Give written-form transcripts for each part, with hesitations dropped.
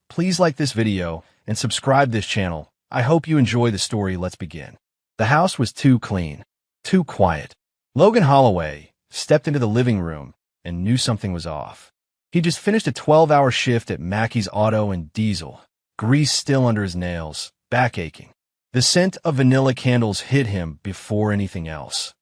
please like this video and subscribe this channel. I hope you enjoy the story. Let's begin. The house was too clean, too quiet. Logan Holloway stepped into the living room and knew something was off. He just finished a 12-hour shift at Mackey's Auto and Diesel, grease still under his nails, back aching. The scent of vanilla candles hit him before anything else.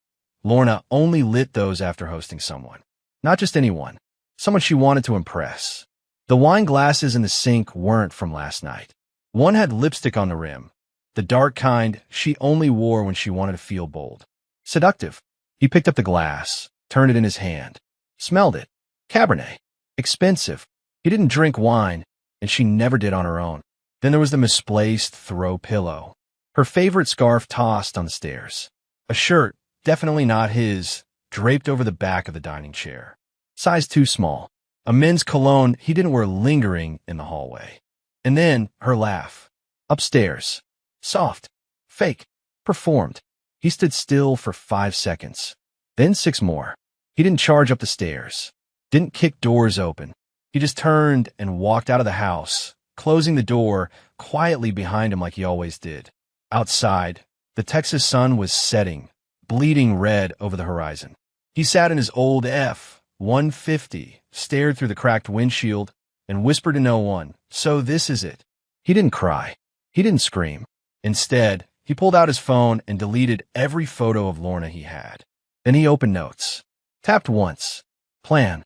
Lorna only lit those after hosting someone. Not just anyone. Someone she wanted to impress. The wine glasses in the sink weren't from last night. One had lipstick on the rim, the dark kind she only wore when she wanted to feel bold. Seductive. He picked up the glass, turned it in his hand, smelled it. Cabernet. Expensive. He didn't drink wine, and she never did on her own. Then there was the misplaced throw pillow. Her favorite scarf tossed on the stairs. A shirt, definitely not his, draped over the back of the dining chair. Size too small. A men's cologne he didn't wear lingering in the hallway. And then her laugh. Upstairs. Soft. Fake. Performed. He stood still for 5 seconds. Then 6 more. He didn't charge up the stairs. Didn't kick doors open. He just turned and walked out of the house, closing the door quietly behind him like he always did. Outside, the Texas sun was setting, bleeding red over the horizon. He sat in his old F-150, stared through the cracked windshield, and whispered to no one, "So this is it." He didn't cry. He didn't scream. Instead, he pulled out his phone and deleted every photo of Lorna he had. Then he opened Notes. Tapped once. Plan.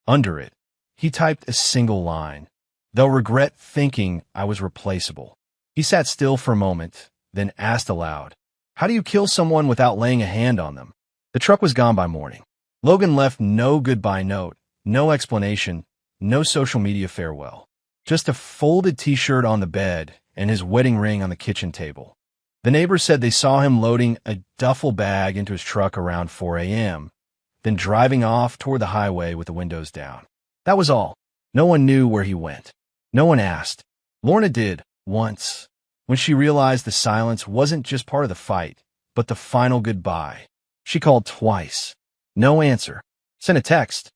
Under it, he typed a single line. "They'll regret thinking I was replaceable." He sat still for a moment, then asked aloud, "How do you kill someone without laying a hand on them?" The truck was gone by morning. Logan left no goodbye note, no explanation, no social media farewell. Just a folded t-shirt on the bed and his wedding ring on the kitchen table. The neighbors said they saw him loading a duffel bag into his truck around 4 a.m., then driving off toward the highway with the windows down. That was all. No one knew where he went. No one asked. Lorna did, once, when she realized the silence wasn't just part of the fight, but the final goodbye. She called twice. No answer. Sent a text.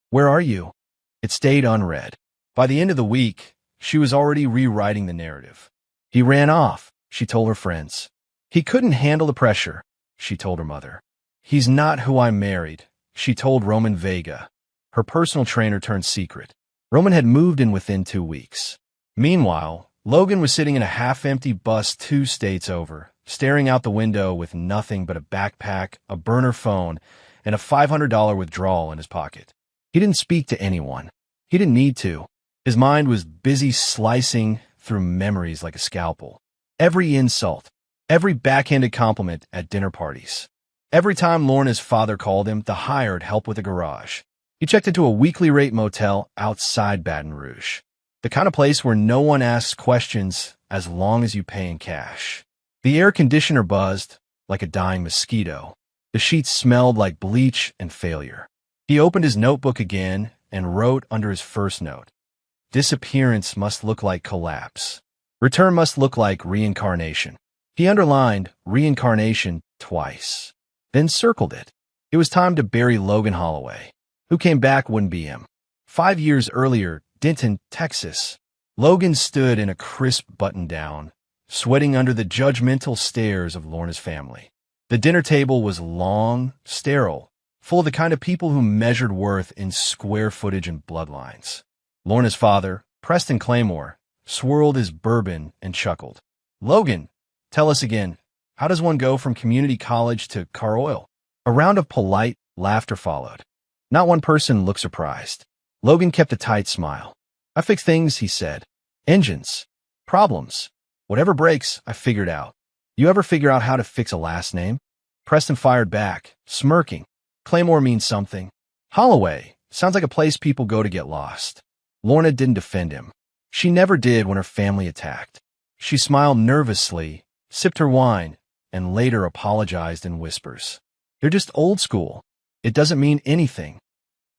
"Where are you?" It stayed unread. By the end of the week, she was already rewriting the narrative. "He ran off," she told her friends. "He couldn't handle the pressure," she told her mother. "He's not who I married," she told Roman Vega, her personal trainer turned secret. Roman had moved in within 2 weeks. Meanwhile, Logan was sitting in a half-empty bus 2 states over, staring out the window with nothing but a backpack, a burner phone, and a $500 withdrawal in his pocket. He didn't speak to anyone. He didn't need to. His mind was busy slicing through memories like a scalpel. Every insult, every backhanded compliment at dinner parties. Every time Lorna's father called him the hired help with the garage. He checked into a weekly rate motel outside Baton Rouge. The kind of place where no one asks questions as long as you pay in cash. The air conditioner buzzed like a dying mosquito. The sheets smelled like bleach and failure. He opened his notebook again and wrote under his first note. Disappearance must look like collapse. Return must look like reincarnation. He underlined reincarnation twice, then circled it. It was time to bury Logan Holloway. Who came back wouldn't be him. 5 years earlier, Denton, Texas. Logan stood in a crisp button-down, sweating under the judgmental stares of Lorna's family. The dinner table was long, sterile, full of the kind of people who measured worth in square footage and bloodlines. Lorna's father, Preston Claymore, swirled his bourbon and chuckled. "Logan, tell us again, how does one go from community college to car oil?" A round of polite laughter followed. Not one person looked surprised. Logan kept a tight smile. "I fix things," he said. "Engines. Problems. Whatever breaks, I figured out." "You ever figure out how to fix a last name?" Preston fired back, smirking. "Claymore means something. Holloway sounds like a place people go to get lost." Lorna didn't defend him. She never did when her family attacked. She smiled nervously, sipped her wine, and later apologized in whispers. "They're just old school. It doesn't mean anything."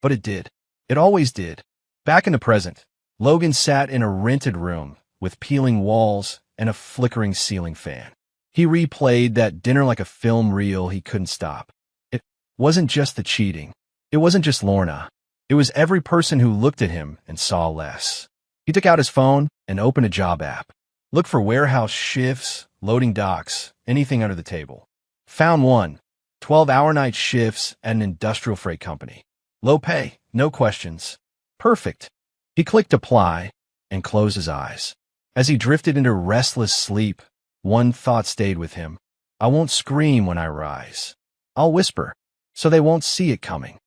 But it did. It always did. Back in the present, Logan sat in a rented room with peeling walls and a flickering ceiling fan. He replayed that dinner like a film reel he couldn't stop. It wasn't just the cheating. It wasn't just Lorna. It was every person who looked at him and saw less. He took out his phone and opened a job app. Looked for warehouse shifts, loading docks, anything under the table. Found one. 12-hour night shifts at an industrial freight company. Low pay, no questions. Perfect. He clicked apply and closed his eyes. As he drifted into restless sleep, one thought stayed with him. I won't scream when I rise. I'll whisper, so they won't see it coming.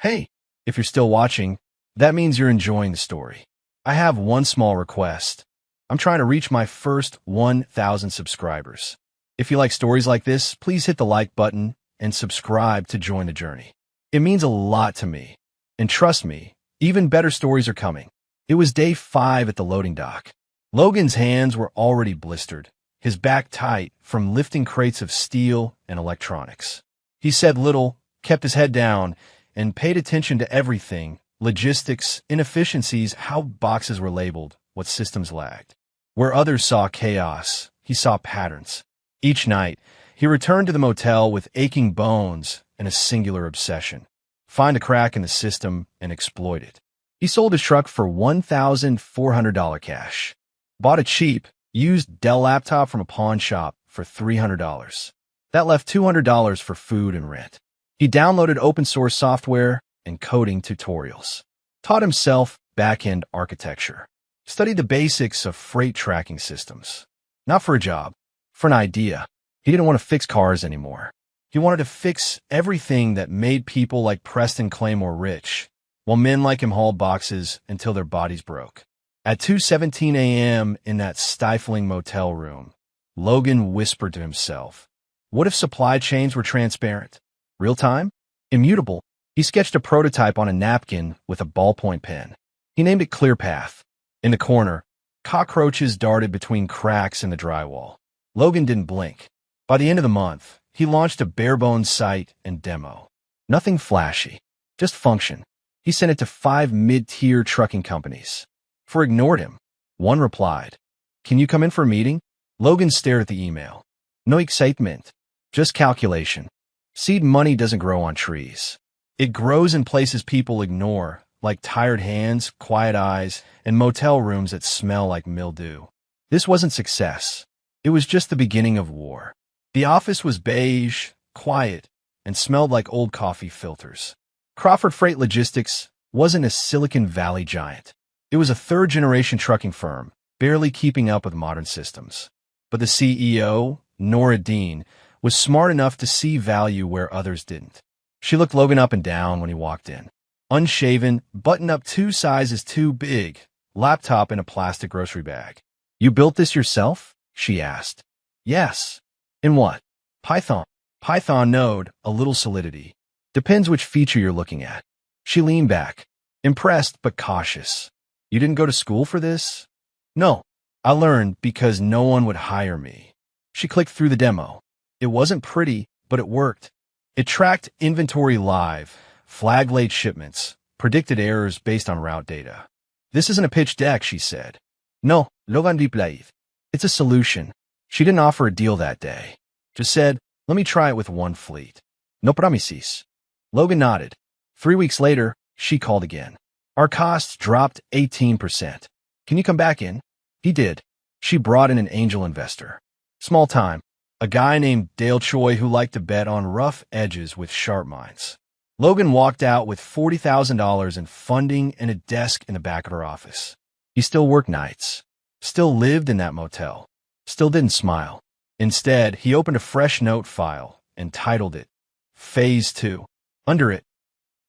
Hey, if you're still watching, that means you're enjoying the story. I have one small request. I'm trying to reach my first 1,000 subscribers. If you like stories like this, please hit the like button and subscribe to join the journey. It means a lot to me. And trust me, even better stories are coming. It was day 5 at the loading dock. Logan's hands were already blistered, his back tight from lifting crates of steel and electronics. He said little, kept his head down, and paid attention to everything: logistics, inefficiencies, how boxes were labeled, what systems lagged. Where others saw chaos, he saw patterns. Each night, he returned to the motel with aching bones and a singular obsession: find a crack in the system and exploit it. He sold his truck for $1,400 cash. Bought a cheap, used Dell laptop from a pawn shop for $300. That left $200 for food and rent. He downloaded open-source software and coding tutorials. Taught himself back-end architecture. Studied the basics of freight tracking systems. Not for a job, for an idea. He didn't want to fix cars anymore. He wanted to fix everything that made people like Preston Claymore rich, while men like him hauled boxes until their bodies broke. At 2:17 a.m. in that stifling motel room, Logan whispered to himself, what if supply chains were transparent? Real-time? Immutable? He sketched a prototype on a napkin with a ballpoint pen. He named it ClearPath. In the corner, cockroaches darted between cracks in the drywall. Logan didn't blink. By the end of the month, he launched a bare-bones site and demo. Nothing flashy, just function. He sent it to 5 mid-tier trucking companies. 4 ignored him. 1 replied, "Can you come in for a meeting?" Logan stared at the email. No excitement, just calculation. Seed money doesn't grow on trees. It grows in places people ignore, like tired hands, quiet eyes, and motel rooms that smell like mildew. This wasn't success. It was just the beginning of war. The office was beige, quiet, and smelled like old coffee filters. Crawford Freight Logistics wasn't a Silicon Valley giant. It was a third-generation trucking firm, barely keeping up with modern systems. But the CEO, Nora Dean, was smart enough to see value where others didn't. She looked Logan up and down when he walked in. Unshaven, buttoned up 2 sizes too big, laptop in a plastic grocery bag. "You built this yourself?" she asked. "Yes." "In what?" "Python." "Python node, a little solidity. Depends which feature you're looking at." She leaned back, impressed but cautious. "You didn't go to school for this?" "No. I learned because no one would hire me." She clicked through the demo. It wasn't pretty, but it worked. It tracked inventory live, flagged late shipments, predicted errors based on route data. "This isn't a pitch deck," she said. "No, Logan Viplaid. It's a solution." She didn't offer a deal that day. Just said, "Let me try it with 1 fleet." "No promises." Logan nodded. 3 weeks later, she called again. "Our costs dropped 18%. Can you come back in?" He did. She brought in an angel investor. Small time. A guy named Dale Choi who liked to bet on rough edges with sharp minds. Logan walked out with $40,000 in funding and a desk in the back of her office. He still worked nights. Still lived in that motel. Still didn't smile. Instead, he opened a fresh note file and titled it Phase 2. Under it,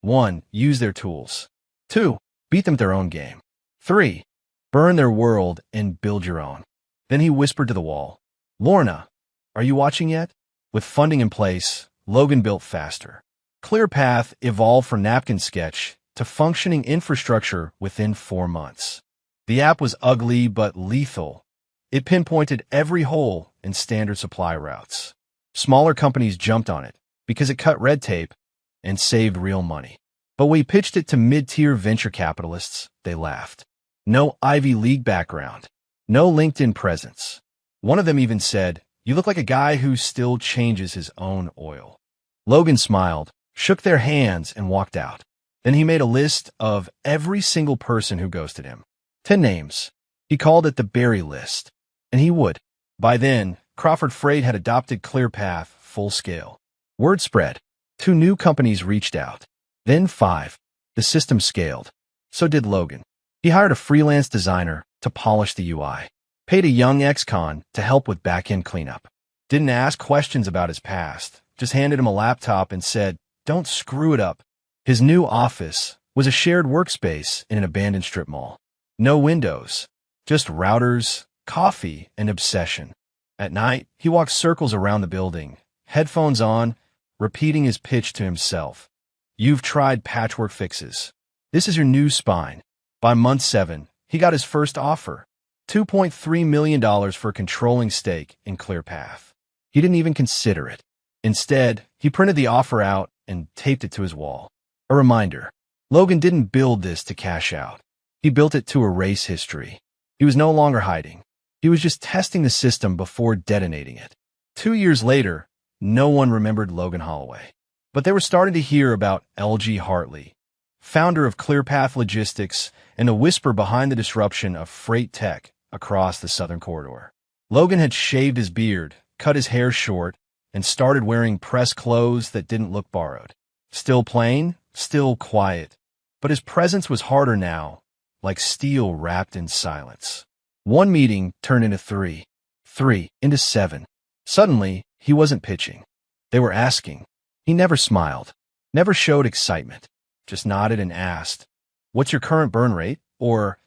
1. Use their tools. 2. Beat them at their own game. 3. Burn their world and build your own. Then he whispered to the wall, "Lorna, are you watching yet?" With funding in place, Logan built faster. ClearPath evolved from napkin sketch to functioning infrastructure within 4 months. The app was ugly but lethal. It pinpointed every hole in standard supply routes. Smaller companies jumped on it because it cut red tape and saved real money. But when we pitched it to mid-tier venture capitalists, they laughed. No Ivy League background. No LinkedIn presence. One of them even said, "You look like a guy who still changes his own oil." Logan smiled, shook their hands, and walked out. Then he made a list of every single person who ghosted him. 10 names. He called it the Berry List. And he would. By then, Crawford Freight had adopted ClearPath full scale. Word spread. 2 new companies reached out. Then 5. The system scaled. So did Logan. He hired a freelance designer to polish the UI. Paid a young ex-con to help with back-end cleanup. Didn't ask questions about his past. Just handed him a laptop and said, "Don't screw it up." His new office was a shared workspace in an abandoned strip mall. No windows. Just routers, coffee, and obsession. At night, he walked circles around the building, headphones on, repeating his pitch to himself. "You've tried patchwork fixes. This is your new spine." By month 7, he got his first offer, $2.3 million for a controlling stake in ClearPath. He didn't even consider it. Instead, he printed the offer out and taped it to his wall. A reminder, Logan didn't build this to cash out. He built it to erase history. He was no longer hiding. He was just testing the system before detonating it. 2 years later, no one remembered Logan Holloway. But they were starting to hear about L.G. Hartley, founder of ClearPath Logistics and a whisper behind the disruption of freight tech across the Southern Corridor. Logan had shaved his beard, cut his hair short, and started wearing pressed clothes that didn't look borrowed. Still plain, still quiet, but his presence was harder now, like steel wrapped in silence. 1 meeting turned into 3, 3 into 7. Suddenly, he wasn't pitching. They were asking. He never smiled, never showed excitement, just nodded and asked, "What's your current burn rate?" Or,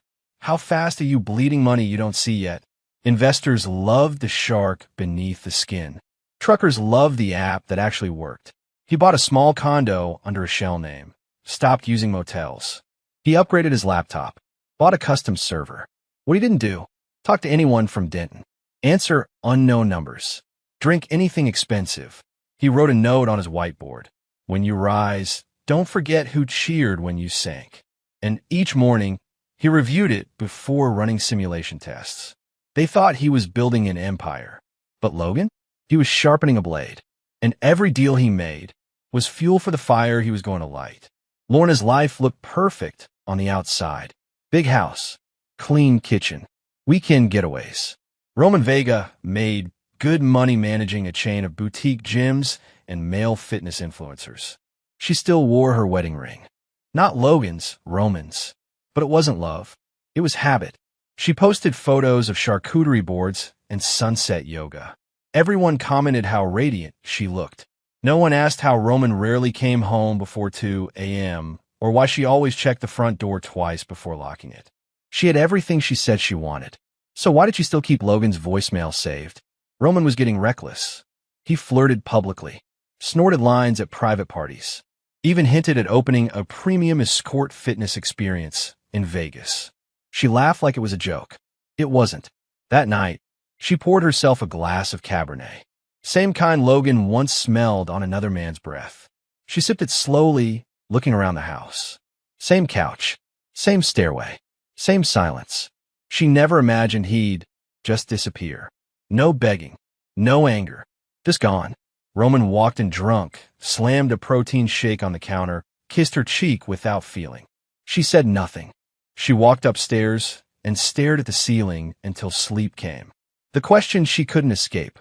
"How fast are you bleeding money you don't see yet?" Investors loved the shark beneath the skin. Truckers loved the app that actually worked. He bought a small condo under a shell name, stopped using motels. He upgraded his laptop, bought a custom server. What he didn't do, talk to anyone from Denton, answer unknown numbers, drink anything expensive. He wrote a note on his whiteboard. "When you rise, don't forget who cheered when you sank." And each morning, he reviewed it before running simulation tests. They thought he was building an empire. But Logan? He was sharpening a blade. And every deal he made was fuel for the fire he was going to light. Lorna's life looked perfect on the outside. Big house, clean kitchen, weekend getaways. Roman Vega made good money managing a chain of boutique gyms and male fitness influencers. She still wore her wedding ring. Not Logan's, Roman's. But it wasn't love. It was habit. She posted photos of charcuterie boards and sunset yoga. Everyone commented how radiant she looked. No one asked how Roman rarely came home before 2 a.m. or why she always checked the front door twice before locking it. She had everything she said she wanted. So why did she still keep Logan's voicemail saved? Roman was getting reckless. He flirted publicly, snorted lines at private parties, even hinted at opening a premium escort fitness experience in Vegas. She laughed like it was a joke. It wasn't. That night, she poured herself a glass of Cabernet, same kind Logan once smelled on another man's breath. She sipped it slowly, looking around the house. Same couch, same stairway, same silence. She never imagined he'd just disappear. No begging, no anger, just gone. Roman walked in drunk, slammed a protein shake on the counter, kissed her cheek without feeling. She said nothing. She walked upstairs and stared at the ceiling until sleep came. The question she couldn't escape.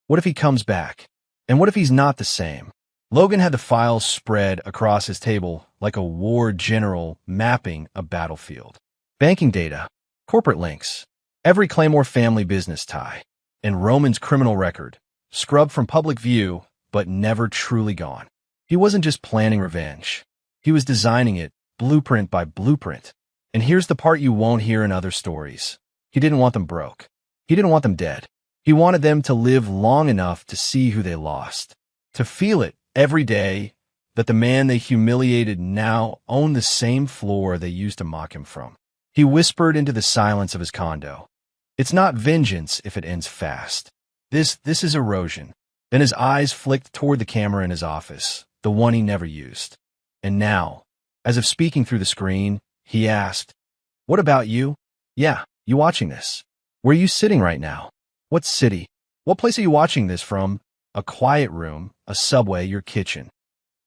What if he comes back? And what if he's not the same? Logan had the files spread across his table like a war general mapping a battlefield. Banking data, corporate links, every Claymore family business tie, and Roman's criminal record, scrubbed from public view, but never truly gone. He wasn't just planning revenge. He was designing it, blueprint by blueprint. And here's the part you won't hear in other stories. He didn't want them broke. He didn't want them dead. He wanted them to live long enough to see who they lost, to feel it every day that the man they humiliated now owned the same floor they used to mock him from. He whispered into the silence of his condo, "It's not vengeance if it ends fast. This is erosion." Then his eyes flicked toward the camera in his office, the one he never used. And now, as if speaking through the screen, he asked, "What about you? Yeah, you watching this? Where are you sitting right now? What city? What place are you watching this from? A quiet room, a subway, your kitchen?"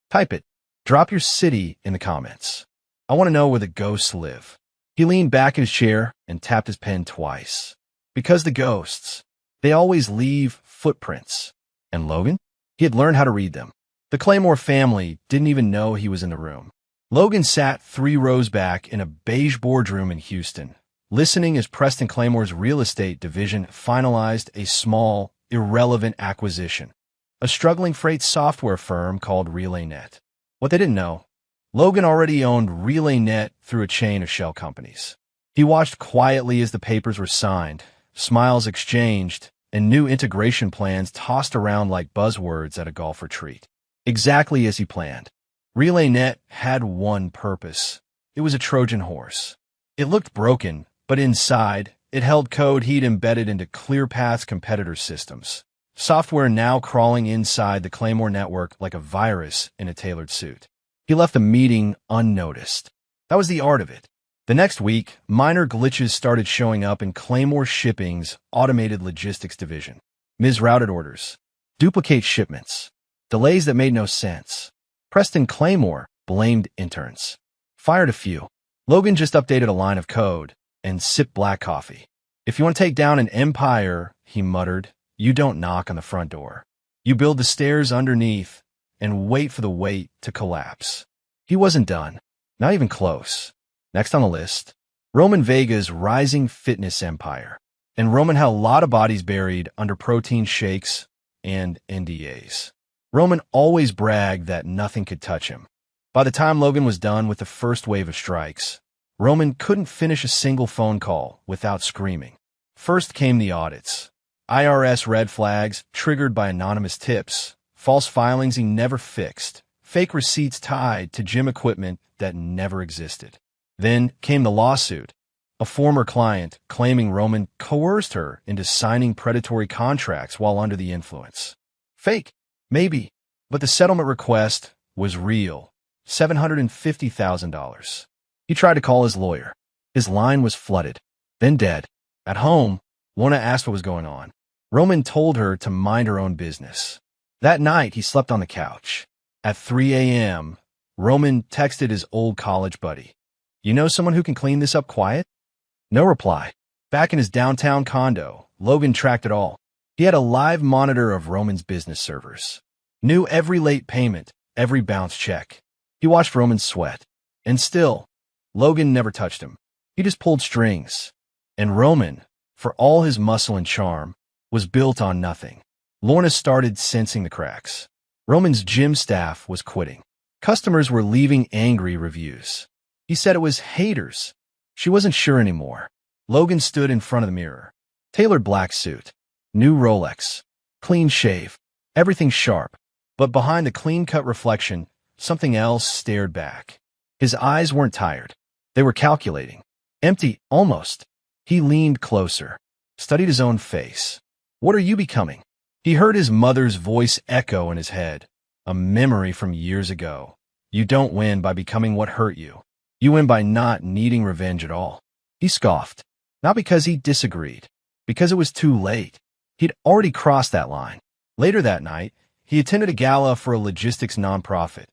Type it. Drop your city in the comments. I want to know where the ghosts live. He leaned back in his chair and tapped his pen twice. Because the ghosts, they always leave footprints. And Logan? He had learned how to read them. The Claymore family didn't even know he was in the room. Logan sat 3 rows back in a beige boardroom in Houston, listening as Preston Claymore's real estate division finalized a small, irrelevant acquisition, a struggling freight software firm called RelayNet. What they didn't know, Logan already owned RelayNet through a chain of shell companies. He watched quietly as the papers were signed, smiles exchanged, and new integration plans tossed around like buzzwords at a golf retreat. Exactly as he planned. RelayNet had one purpose. It was a Trojan horse. It looked broken, but inside, it held code he'd embedded into ClearPath's competitor systems. Software now crawling inside the Claymore network like a virus in a tailored suit. He left the meeting unnoticed. That was the art of it. The next week, minor glitches started showing up in Claymore Shipping's automated logistics division. Misrouted orders, duplicate shipments, delays that made no sense. Preston Claymore blamed interns. Fired a few. Logan just updated a line of code and sipped black coffee. If you want to take down an empire, he muttered, you don't knock on the front door. You build the stairs underneath and wait for the weight to collapse. He wasn't done. Not even close. Next on the list, Roman Vega's rising fitness empire. And Roman had a lot of bodies buried under protein shakes and NDAs. Roman always bragged that nothing could touch him. By the time Logan was done with the first wave of strikes, Roman couldn't finish a single phone call without screaming. First came the audits. IRS red flags triggered by anonymous tips, false filings he never fixed, fake receipts tied to gym equipment that never existed. Then came the lawsuit. A former client claiming Roman coerced her into signing predatory contracts while under the influence. Fake, maybe, but the settlement request was real. $750,000. He tried to call his lawyer. His line was flooded, then dead. At home, Lorna asked what was going on. Roman told her to mind her own business. That night, he slept on the couch. At 3 a.m., Roman texted his old college buddy. You know someone who can clean this up quiet? No reply. Back in his downtown condo, Logan tracked it all. He had a live monitor of Roman's business servers. Knew every late payment, every bounce check. He watched Roman sweat. And still, Logan never touched him. He just pulled strings. And Roman, for all his muscle and charm, was built on nothing. Lorna started sensing the cracks. Roman's gym staff was quitting. Customers were leaving angry reviews. He said it was haters. She wasn't sure anymore. Logan stood in front of the mirror. Tailored black suit. New Rolex. Clean shave. Everything sharp. But behind the clean-cut reflection, something else stared back. His eyes weren't tired. They were calculating. Empty, almost. He leaned closer. Studied his own face. What are you becoming? He heard his mother's voice echo in his head. A memory from years ago. You don't win by becoming what hurt you. You win by not needing revenge at all. He scoffed. Not because he disagreed. Because it was too late. He'd already crossed that line. Later that night, he attended a gala for a logistics nonprofit,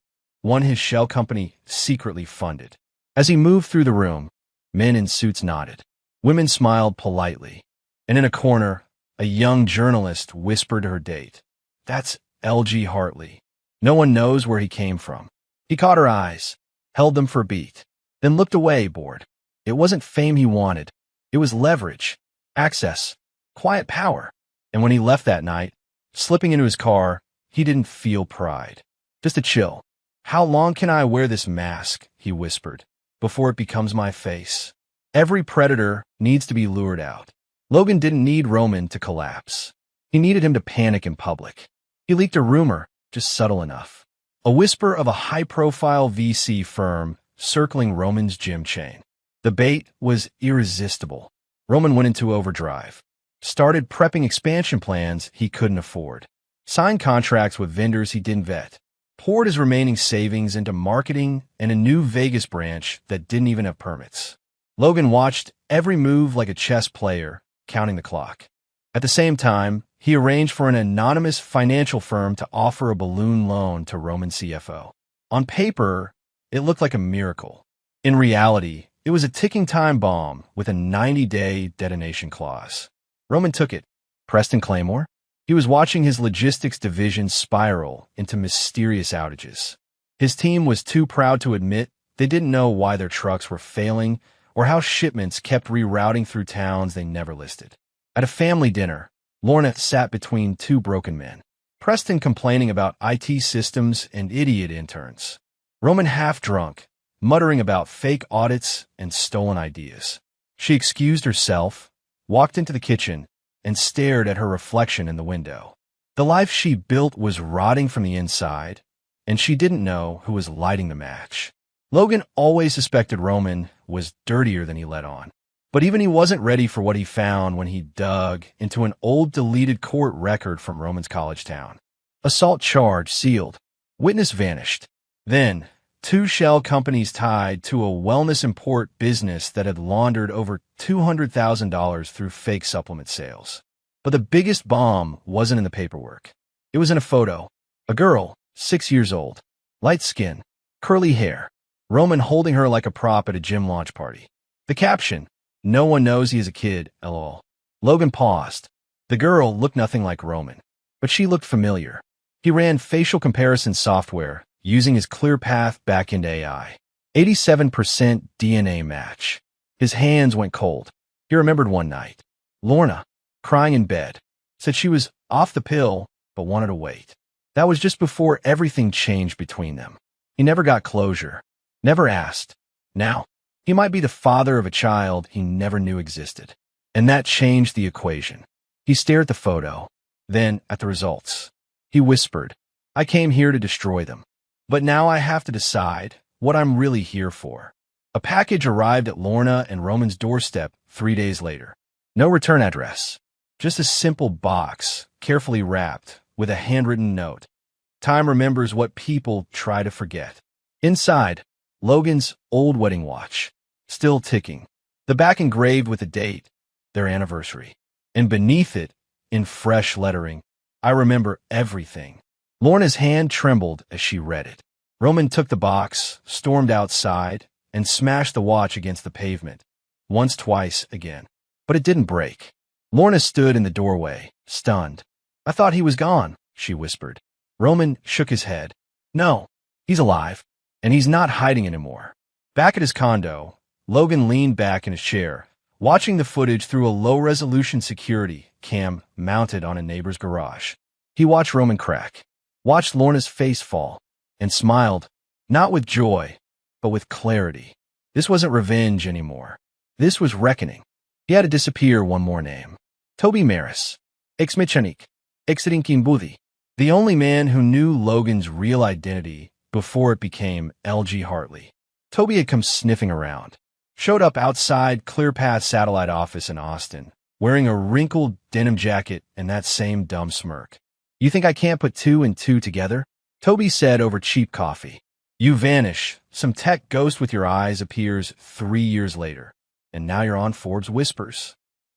one his shell company secretly funded. As he moved through the room, men in suits nodded. Women smiled politely. And in a corner, a young journalist whispered her date. That's L.G. Hartley. No one knows where he came from. He caught her eyes, held them for a beat, then looked away, bored. It wasn't fame he wanted. It was leverage, access, quiet power. And when he left that night, slipping into his car, he didn't feel pride. Just a chill. How long can I wear this mask, he whispered, before it becomes my face? Every predator needs to be lured out. Logan didn't need Roman to collapse. He needed him to panic in public. He leaked a rumor, just subtle enough. A whisper of a high-profile VC firm circling Roman's gym chain. The bait was irresistible. Roman went into overdrive. Started prepping expansion plans he couldn't afford. Signed contracts with vendors he didn't vet. Poured his remaining savings into marketing and a new Vegas branch that didn't even have permits. Logan watched every move like a chess player, counting the clock. At the same time, he arranged for an anonymous financial firm to offer a balloon loan to Roman CFO. On paper, it looked like a miracle. In reality, It was a ticking time bomb with a 90-day detonation clause. Roman took it. Preston Claymore? He was watching his logistics division spiral into mysterious outages. His team was too proud to admit they didn't know why their trucks were failing or how shipments kept rerouting through towns they never listed. At a family dinner, Lorna sat between two broken men. Preston complaining about IT systems and idiot interns. Roman half-drunk, muttering about fake audits and stolen ideas. She excused herself, walked into the kitchen, and stared at her reflection in the window. The life she built was rotting from the inside, and she didn't know who was lighting the match. Logan always suspected Roman was dirtier than he let on. But even he wasn't ready for what he found when he dug into an old deleted court record from Roman's college town. Assault charge sealed. Witness vanished. Then, two shell companies tied to a wellness import business that had laundered over $200,000 through fake supplement sales. But the biggest bomb wasn't in the paperwork. It was in a photo. A girl, 6 years old, light skin, curly hair. Roman holding her like a prop at a gym launch party. The caption, "No one knows he is a kid, lol." Logan paused. The girl looked nothing like Roman, but she looked familiar. He ran facial comparison software using his ClearPath backend AI. 87% DNA match. His hands went cold. He remembered one night. Lorna, crying in bed, said she was off the pill but wanted to wait. That was just before everything changed between them. He never got closure. Never asked. Now, he might be the father of a child he never knew existed. And that changed the equation. He stared at the photo, then at the results. He whispered, "I came here to destroy them. But now I have to decide what I'm really here for." A package arrived at Lorna and Roman's doorstep 3 days later. No return address. Just a simple box, carefully wrapped, with a handwritten note. Time remembers what people try to forget. Inside, Logan's old wedding watch, still ticking. The back engraved with a date, their anniversary. And beneath it, in fresh lettering, "I remember everything." Lorna's hand trembled as she read it. Roman took the box, stormed outside, and smashed the watch against the pavement. Once, twice, again. But it didn't break. Lorna stood in the doorway, stunned. "I thought he was gone," she whispered. Roman shook his head. "No, he's alive. And he's not hiding anymore." Back at his condo, Logan leaned back in his chair, watching the footage through a low-resolution security cam mounted on a neighbor's garage. He watched Roman crack, watched Lorna's face fall, and smiled, not with joy, but with clarity. This wasn't revenge anymore. This was reckoning. He had to disappear one more name. Toby Maris. Ex-Mechanik. Ex-Rinkin-Budi. The only man who knew Logan's real identity before it became L.G. Hartley. Toby had come sniffing around, showed up outside ClearPath's satellite office in Austin, wearing a wrinkled denim jacket and that same dumb smirk. "You think I can't put two and two together?" Toby said over cheap coffee. "You vanish, some tech ghost with your eyes appears 3 years later, and now you're on Forbes Whispers."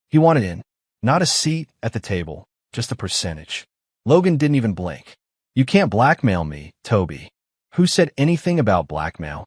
He wanted in, not a seat at the table, just a percentage. Logan didn't even blink. "You can't blackmail me, Toby." "Who said anything about blackmail?"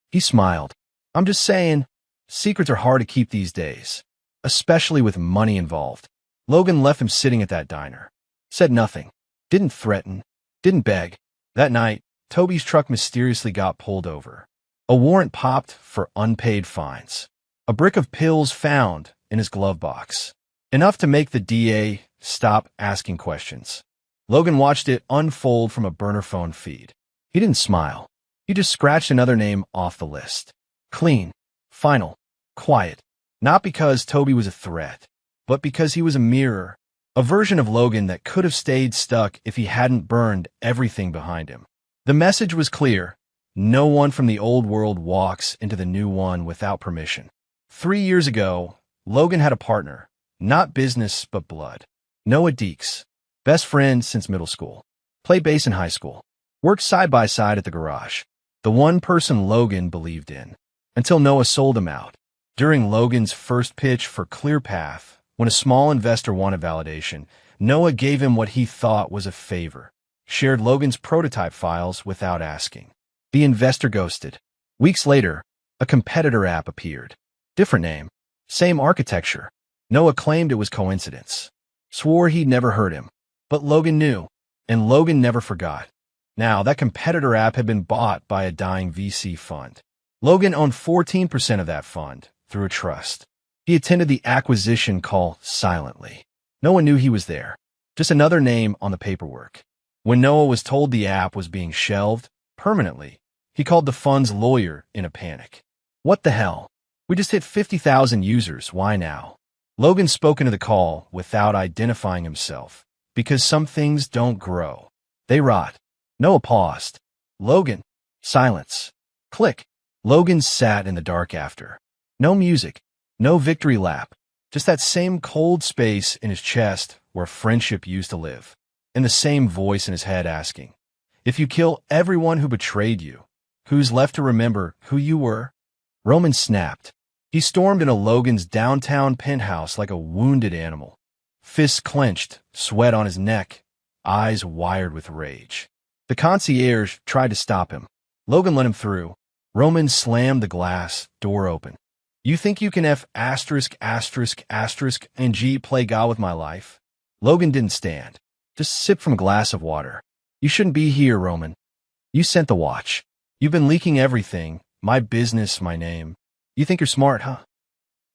He smiled. "I'm just saying, secrets are hard to keep these days, especially with money involved." Logan left him sitting at that diner. Said nothing. Didn't threaten. Didn't beg. That night, Toby's truck mysteriously got pulled over. A warrant popped for unpaid fines. A brick of pills found in his glove box. Enough to make the DA stop asking questions. Logan watched it unfold from a burner phone feed. He didn't smile. He just scratched another name off the list. Clean. Final. Quiet. Not because Toby was a threat, but because he was a mirror. A version of Logan that could have stayed stuck if he hadn't burned everything behind him. The message was clear. No one from the old world walks into the new one without permission. 3 years ago, Logan had a partner. Not business, but blood. Noah Deeks. Best friend since middle school. Played bass in high school. Worked side by side at the garage. The one person Logan believed in. Until Noah sold him out. During Logan's first pitch for ClearPath, when a small investor wanted validation, Noah gave him what he thought was a favor. Shared Logan's prototype files without asking. The investor ghosted. Weeks later, A competitor app appeared. Different name. Same architecture. Noah claimed it was coincidence. Swore he'd never heard him. But Logan knew. And Logan never forgot. Now, that competitor app had been bought by a dying VC fund. Logan owned 14% of that fund through a trust. He attended the acquisition call silently. No one knew he was there. Just another name on the paperwork. When Noah was told the app was being shelved permanently, he called the fund's lawyer in a panic. What the hell? We just hit 50,000 users. Why now? Logan spoke into the call without identifying himself. Because some things don't grow. They rot. Noah paused. Logan. Silence. Click. Logan sat in the dark after. No music. No victory lap. Just that same cold space in his chest where friendship used to live. And the same voice in his head asking, if you kill everyone who betrayed you, who's left to remember who you were? Roman snapped. He stormed into Logan's downtown penthouse like a wounded animal. Fists clenched, sweat on his neck, eyes wired with rage. The concierge tried to stop him. Logan let him through. Roman slammed the glass door open. You think you can F*** and G play God with my life? Logan didn't stand. Just sip from a glass of water. You shouldn't be here, Roman. You sent the watch. You've been leaking everything. My business, my name. You think you're smart, huh?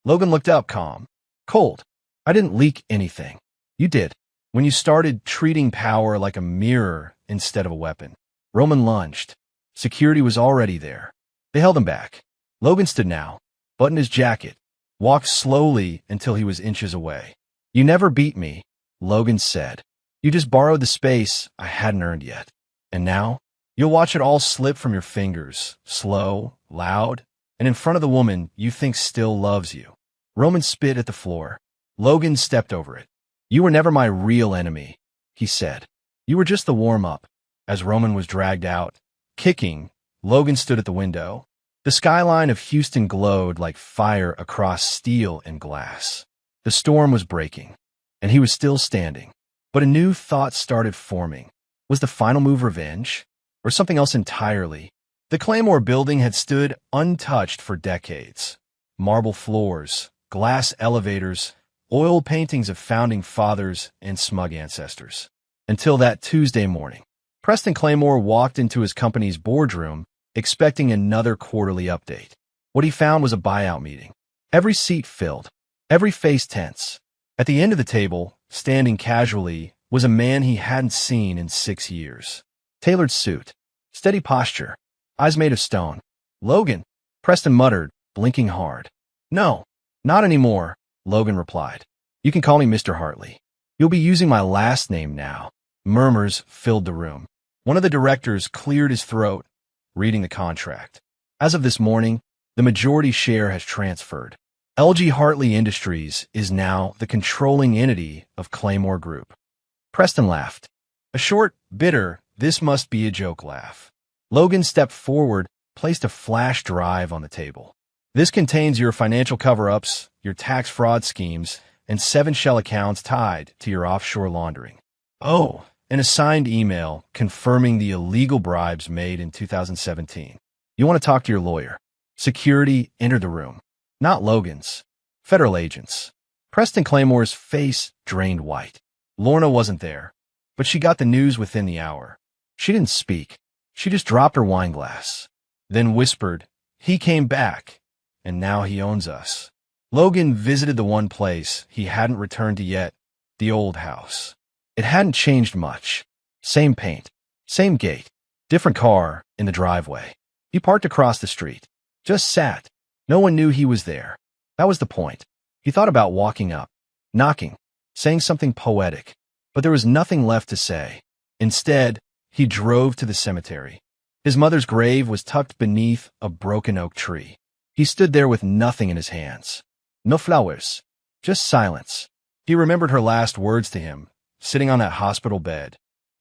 Logan looked up, calm. Cold. I didn't leak anything. You did. When you started treating power like a mirror instead of a weapon. Roman lunged. Security was already there. They held him back. Logan stood now, buttoned his jacket, walked slowly until he was inches away. You never beat me, Logan said. You just borrowed the space I hadn't earned yet. And now, you'll watch it all slip from your fingers, slow, loud, and in front of the woman you think still loves you. Roman spit at the floor. Logan stepped over it. You were never my real enemy, he said. You were just the warm-up. As Roman was dragged out, kicking, Logan stood at the window. The skyline of Houston glowed like fire across steel and glass. The storm was breaking, and he was still standing. But a new thought started forming. Was the final move revenge? Or something else entirely? The Claymore building had stood untouched for decades. Marble floors, glass elevators, oil paintings of founding fathers and smug ancestors. Until that Tuesday morning. Preston Claymore walked into his company's boardroom, expecting another quarterly update. What he found was a buyout meeting. Every seat filled, every face tense. At the end of the table, standing casually, was a man he hadn't seen in 6 years. Tailored suit, steady posture, eyes made of stone. Logan, Preston muttered, blinking hard. No, not anymore, Logan replied. You can call me Mr. Hartley. You'll be using my last name now. Murmurs filled the room. One of the directors cleared his throat, reading the contract. As of this morning, the majority share has transferred. LG Hartley Industries is now the controlling entity of Claymore Group. Preston laughed. A short, bitter, this must be a joke laugh. Logan stepped forward, placed a flash drive on the table. This contains your financial cover-ups, your tax fraud schemes, and 7 shell accounts tied to your offshore laundering. Oh, an assigned email confirming the illegal bribes made in 2017. You want to talk to your lawyer. Security entered the room. Not Logan's. Federal agents. Preston Claymore's face drained white. Lorna wasn't there, but she got the news within the hour. She didn't speak. She just dropped her wine glass. Then whispered, he came back, and now he owns us. Logan visited the one place he hadn't returned to yet, the old house. It hadn't changed much. Same paint, same gate, different car in the driveway. He parked across the street. Just sat. No one knew he was there. That was the point. He thought about walking up, knocking, saying something poetic, but there was nothing left to say. Instead, he drove to the cemetery. His mother's grave was tucked beneath a broken oak tree. He stood there with nothing in his hands. No flowers, just silence. He remembered her last words to him, sitting on that hospital bed.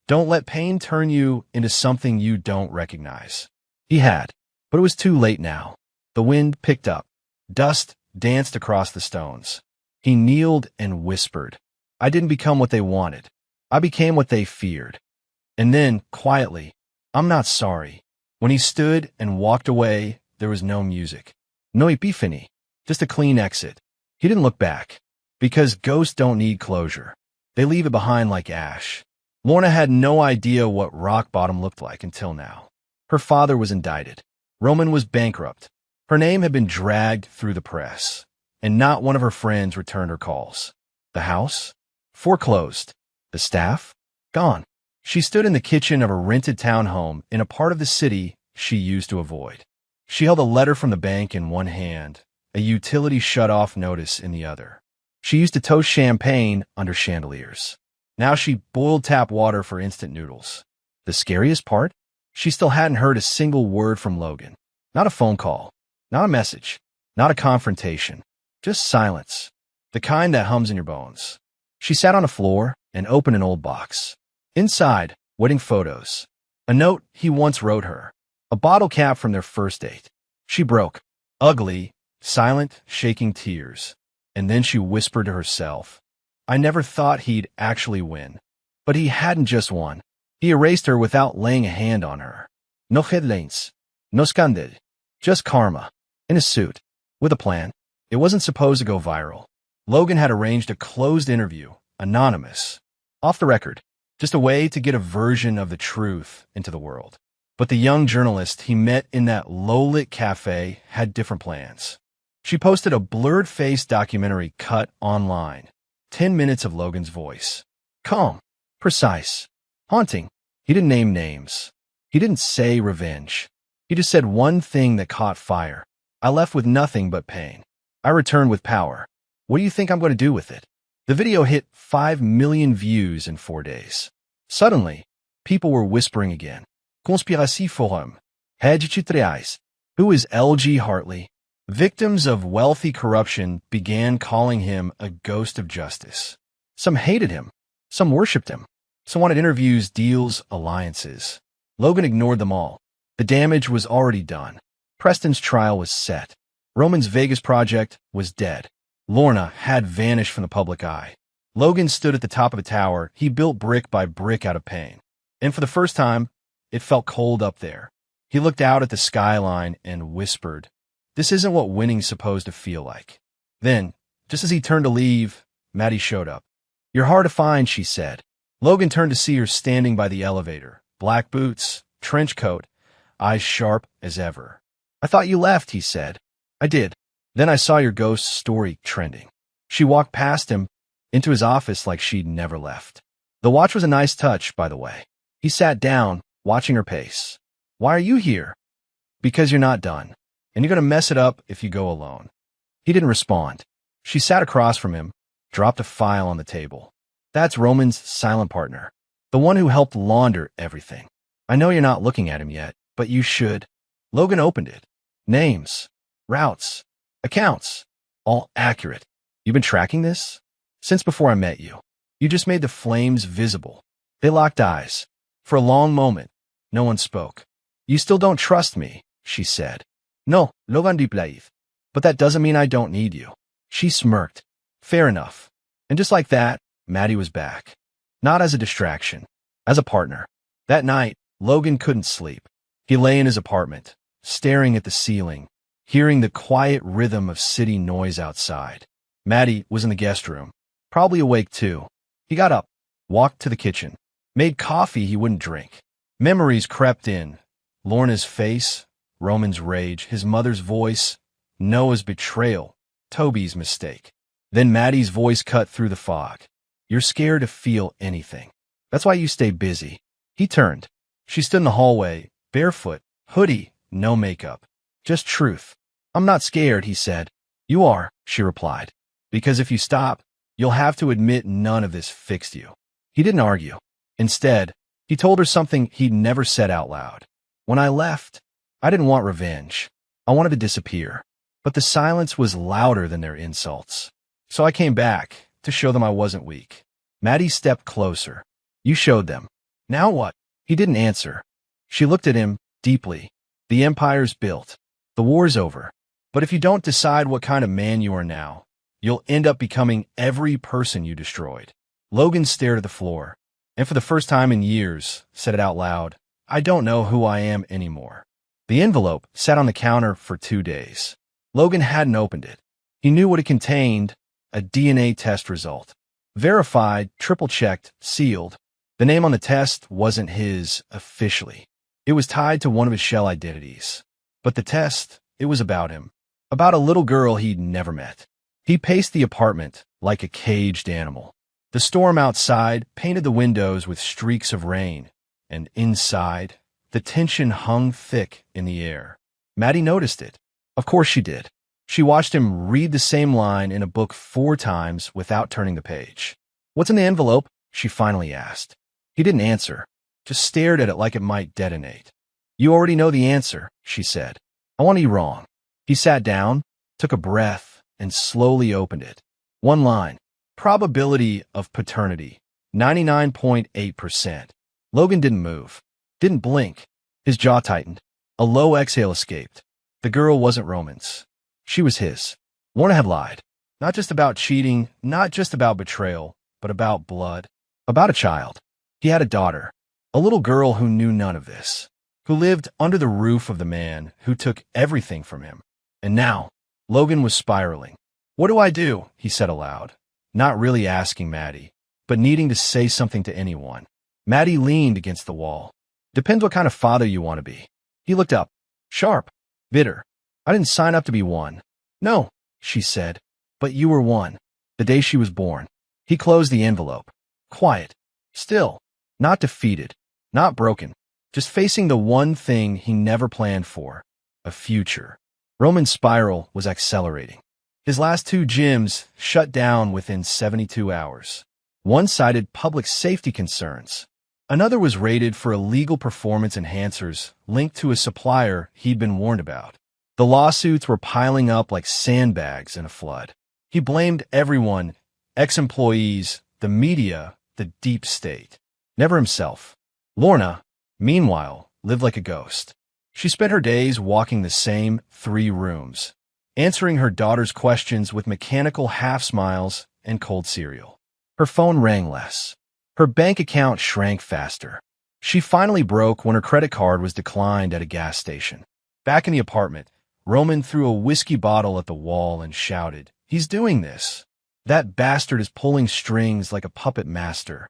Don't let pain turn you into something you don't recognize. He had, but it was too late now. The wind picked up. Dust danced across the stones. He kneeled and whispered, I didn't become what they wanted. I became what they feared. And then, quietly, I'm not sorry. When he stood and walked away, there was no music. No epiphany. Just a clean exit. He didn't look back. Because ghosts don't need closure. They leave it behind like ash. Lorna had no idea what rock bottom looked like until now. Her father was indicted. Roman was bankrupt. Her name had been dragged through the press. And not one of her friends returned her calls. The house? Foreclosed. The staff? Gone. She stood in the kitchen of a rented townhome in a part of the city she used to avoid. She held a letter from the bank in one hand, a utility shut-off notice in the other. She used to toast champagne under chandeliers. Now she boiled tap water for instant noodles. The scariest part? She still hadn't heard a single word from Logan. Not a phone call. Not a message. Not a confrontation. Just silence. The kind that hums in your bones. She sat on the floor and opened an old box. Inside, wedding photos. A note he once wrote her. A bottle cap from their first date. She broke. Ugly, silent, shaking tears. And then she whispered to herself, I never thought he'd actually win. But he hadn't just won. He erased her without laying a hand on her. No headlines. No scandal. Just karma. In a suit. With a plan. It wasn't supposed to go viral. Logan had arranged a closed interview, anonymous. Off the record. Just a way to get a version of the truth into the world. But the young journalist he met in that low-lit cafe had different plans. She posted a blurred-faced documentary cut online. 10 minutes of Logan's voice. Calm. Precise. Haunting. He didn't name names. He didn't say revenge. He just said one thing that caught fire. I left with nothing but pain. I returned with power. What do you think I'm going to do with it? The video hit 5 million views in 4 days. Suddenly, people were whispering again. Conspiracy Forum. Hedge. Who is L.G. Hartley? Victims of wealthy corruption began calling him a ghost of justice. Some hated him. Some worshipped him. Some wanted interviews, deals, alliances. Logan ignored them all. The damage was already done. Preston's trial was set. Roman's Vegas project was dead. Lorna had vanished from the public eye. Logan stood at the top of a tower he built brick by brick out of pain. And for the first time, it felt cold up there. He looked out at the skyline and whispered, This isn't what winning's supposed to feel like. Then, just as he turned to leave, Maddie showed up. You're hard to find, she said. Logan turned to see her standing by the elevator. Black boots, trench coat, eyes sharp as ever. I thought you left, he said. I did. Then I saw your ghost story trending. She walked past him, into his office like she'd never left. The watch was a nice touch, by the way. He sat down, watching her pace. Why are you here? Because you're not done. And you're going to mess it up if you go alone. He didn't respond. She sat across from him, dropped a file on the table. That's Roman's silent partner. The one who helped launder everything. I know you're not looking at him yet, but you should. Logan opened it. Names, routes, accounts, all accurate. You've been tracking this? Since before I met you. You just made the flames visible. They locked eyes. For a long moment, no one spoke. You still don't trust me, she said. No, Logan Diplaïf. But that doesn't mean I don't need you. She smirked. Fair enough. And just like that, Maddie was back. Not as a distraction, as a partner. That night, Logan couldn't sleep. He lay in his apartment, staring at the ceiling, hearing the quiet rhythm of city noise outside. Maddie was in the guest room, probably awake too. He got up, walked to the kitchen, made coffee he wouldn't drink. Memories crept in. Lorna's face, Roman's rage, his mother's voice, Noah's betrayal, Toby's mistake. Then Maddie's voice cut through the fog. You're scared to feel anything. That's why you stay busy. He turned. She stood in the hallway, barefoot, hoodie, no makeup. Just truth. I'm not scared, he said. You are, she replied. Because if you stop, you'll have to admit none of this fixed you. He didn't argue. Instead, he told her something he'd never said out loud. When I left, I didn't want revenge. I wanted to disappear. But the silence was louder than their insults. So I came back to show them I wasn't weak. Maddie stepped closer. You showed them. Now what? He didn't answer. She looked at him deeply. The empire's built. The war's over. But if you don't decide what kind of man you are now, you'll end up becoming every person you destroyed. Logan stared at the floor, and for the first time in years, said it out loud, I don't know who I am anymore. The envelope sat on the counter for 2 days. Logan hadn't opened it. He knew what it contained, a DNA test result. Verified, triple-checked, sealed. The name on the test wasn't his officially. It was tied to one of his shell identities. But the test, it was about him. About a little girl he'd never met. He paced the apartment like a caged animal. The storm outside painted the windows with streaks of rain, and inside, the tension hung thick in the air. Maddie noticed it. Of course she did. She watched him read the same line in a book 4 times without turning the page. "What's in the envelope?" she finally asked. He didn't answer, just stared at it like it might detonate. "You already know the answer," she said. "I want you wrong." He sat down, took a breath, and slowly opened it. One line. Probability of paternity, 99.8%. Logan didn't move, didn't blink. His jaw tightened. A low exhale escaped. The girl wasn't Roman's. She was his. Lorna had lied. Not just about cheating, not just about betrayal, but about blood. About a child. He had a daughter. A little girl who knew none of this. Who lived under the roof of the man who took everything from him. And now, Logan was spiraling. "What do I do?" he said aloud, not really asking Maddie, but needing to say something to anyone. Maddie leaned against the wall. "Depends what kind of father you want to be." He looked up, sharp, bitter. "I didn't sign up to be one." "No," she said, "but you were one, the day she was born." He closed the envelope. Quiet. Still. Not defeated. Not broken. Just facing the one thing he never planned for. A future. Roman's spiral was accelerating. His last 2 gyms shut down within 72 hours. One cited public safety concerns. Another was raided for illegal performance enhancers linked to a supplier he'd been warned about. The lawsuits were piling up like sandbags in a flood. He blamed everyone, ex-employees, the media, the deep state. Never himself. Lorna, meanwhile, lived like a ghost. She spent her days walking the same 3 rooms, answering her daughter's questions with mechanical half-smiles and cold cereal. Her phone rang less. Her bank account shrank faster. She finally broke when her credit card was declined at a gas station. Back in the apartment, Roman threw a whiskey bottle at the wall and shouted, "He's doing this. That bastard is pulling strings like a puppet master."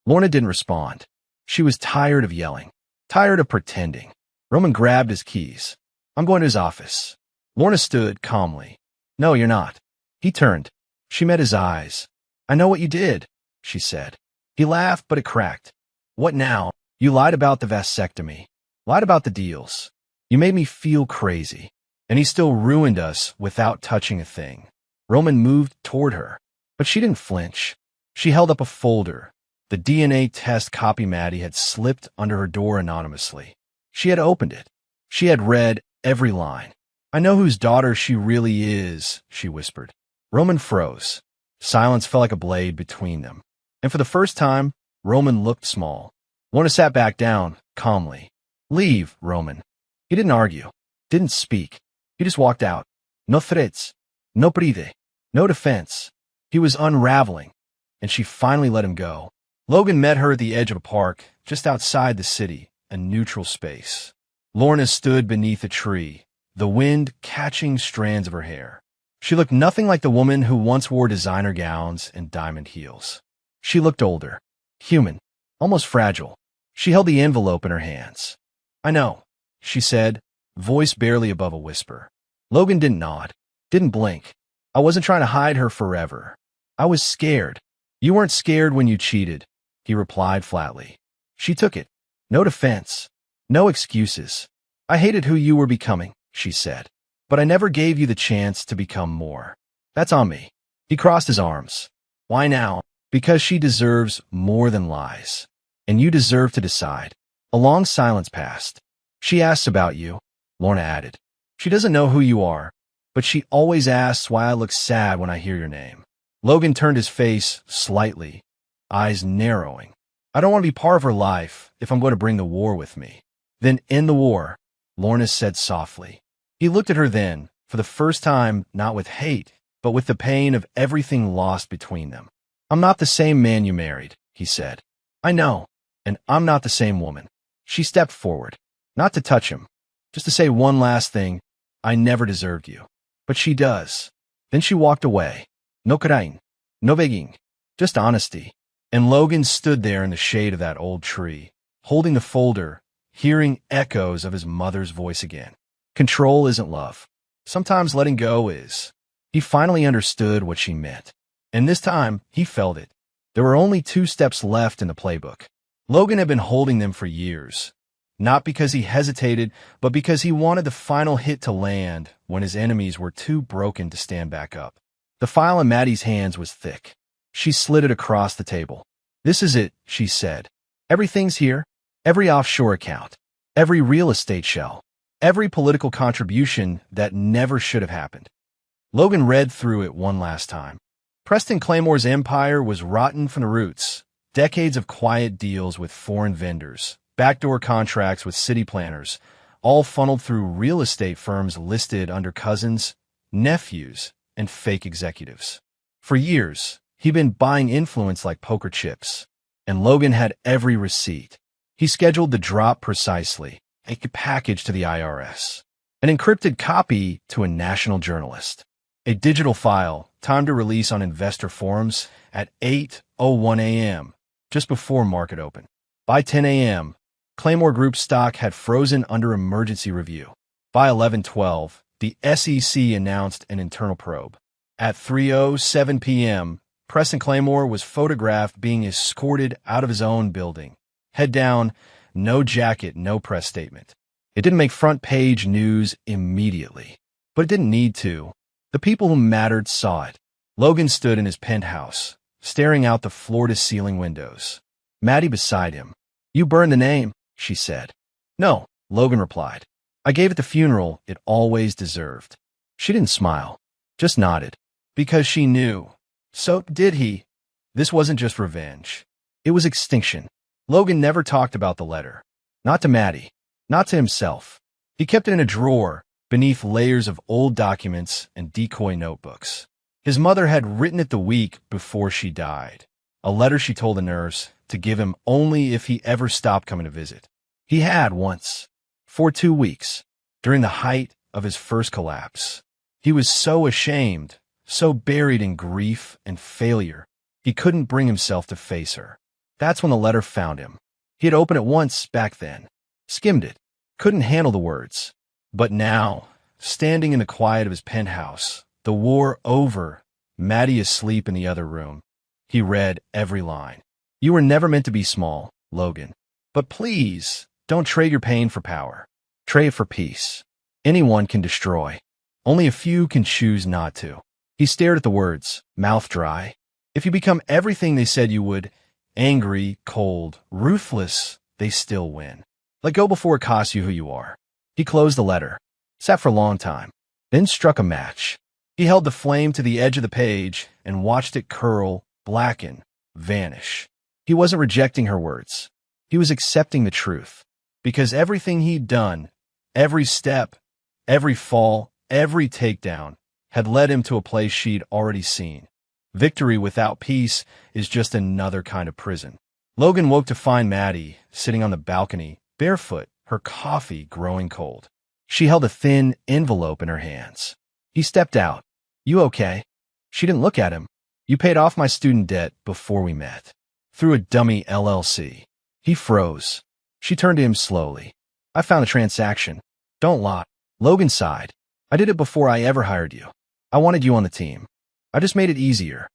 Lorna didn't respond. She was tired of yelling, tired of pretending. Roman grabbed his keys. "I'm going to his office." Lorna stood calmly. "No, you're not." He turned. She met his eyes. "I know what you did," she said. He laughed, but it cracked. "What now? You lied about the vasectomy. Lied about the deals. You made me feel crazy. And he still ruined us without touching a thing." Roman moved toward her, but she didn't flinch. She held up a folder. The DNA test copy Maddie had slipped under her door anonymously. She had opened it. She had read every line. "I know whose daughter she really is," she whispered. Roman froze. Silence fell like a blade between them. And for the first time, Roman looked small. Lorna sat back down, calmly. "Leave, Roman." He didn't argue. Didn't speak. He just walked out. No threats. No bride. No defense. He was unraveling. And she finally let him go. Logan met her at the edge of a park, just outside the city, a neutral space. Lorna stood beneath a tree, the wind catching strands of her hair. She looked nothing like the woman who once wore designer gowns and diamond heels. She looked older, human, almost fragile. She held the envelope in her hands. "I know," she said, voice barely above a whisper. Logan didn't nod, didn't blink. "I wasn't trying to hide her forever. I was scared." "You weren't scared when you cheated," he replied flatly. She took it. No defense. No excuses. "I hated who you were becoming," she said. "But I never gave you the chance to become more. That's on me." He crossed his arms. "Why now?" "Because she deserves more than lies. And you deserve to decide." A long silence passed. "She asks about you," Lorna added. "She doesn't know who you are, but she always asks why I look sad when I hear your name." Logan turned his face slightly, eyes narrowing. "I don't want to be part of her life if I'm going to bring the war with me." "Then end the war," Lorna said softly. He looked at her then, for the first time, not with hate, but with the pain of everything lost between them. "I'm not the same man you married," he said. "I know, and I'm not the same woman." She stepped forward, not to touch him, just to say one last thing. "I never deserved you." But she does. Then she walked away. No crying. No begging. Just honesty. And Logan stood there in the shade of that old tree, holding the folder, hearing echoes of his mother's voice again. Control isn't love. Sometimes letting go is. He finally understood what she meant. And this time, he felt it. There were only 2 steps left in the playbook. Logan had been holding them for years. Not because he hesitated, but because he wanted the final hit to land when his enemies were too broken to stand back up. The file in Maddie's hands was thick. She slid it across the table. This is it, she said. Everything's here. Every offshore account. Every real estate shell. Every political contribution that never should have happened. Logan read through it one last time. Preston Claymore's empire was rotten from the roots. Decades of quiet deals with foreign vendors, backdoor contracts with city planners, all funneled through real estate firms listed under cousins, nephews, and fake executives. For years, he'd been buying influence like poker chips, and Logan had every receipt. He scheduled the drop precisely, a package to the IRS, an encrypted copy to a national journalist, a digital file timed to release on investor forums at 8:01 a.m., just before market open. By 10 a.m., Claymore Group stock had frozen under emergency review. By 11:12, the SEC announced an internal probe. At 3:07 p.m., Preston Claymore was photographed being escorted out of his own building. Head down, no jacket, no press statement. It didn't make front-page news immediately, but it didn't need to. The people who mattered saw it. Logan stood in his penthouse, staring out the floor-to-ceiling windows. Maddie beside him. "You burned the name," she said. "No," Logan replied. "I gave it the funeral it always deserved." She didn't smile, just nodded, because she knew. So did he. This wasn't just revenge. It was extinction. Logan never talked about the letter. Not to Maddie. Not to himself. He kept it in a drawer, beneath layers of old documents and decoy notebooks. His mother had written it the week before she died. A letter she told the nurse to give him only if he ever stopped coming to visit. He had once. For 2 weeks. During the height of his first collapse. He was so ashamed, so buried in grief and failure, he couldn't bring himself to face her. That's when the letter found him. He had opened it once back then, skimmed it, couldn't handle the words. But now, standing in the quiet of his penthouse, the war over, Maddie asleep in the other room, he read every line. "You were never meant to be small, Logan. But please, don't trade your pain for power. Trade it for peace. Anyone can destroy. Only a few can choose not to." He stared at the words, mouth dry. If you become everything they said you would, angry, cold, ruthless, they still win. Let go before it costs you who you are. He closed the letter, sat for a long time, then struck a match. He held the flame to the edge of the page and watched it curl, blacken, vanish. He wasn't rejecting her words. He was accepting the truth. Because everything he'd done, every step, every fall, every takedown, had led him to a place she'd already seen. Victory without peace is just another kind of prison. Logan woke to find Maddie sitting on the balcony, barefoot, her coffee growing cold. She held a thin envelope in her hands. He stepped out. "You okay?" She didn't look at him. "You paid off my student debt before we met. Through a dummy LLC." He froze. She turned to him slowly. "I found the transaction. Don't lie." Logan sighed. "I did it before I ever hired you. I wanted you on the team. I just made it easier."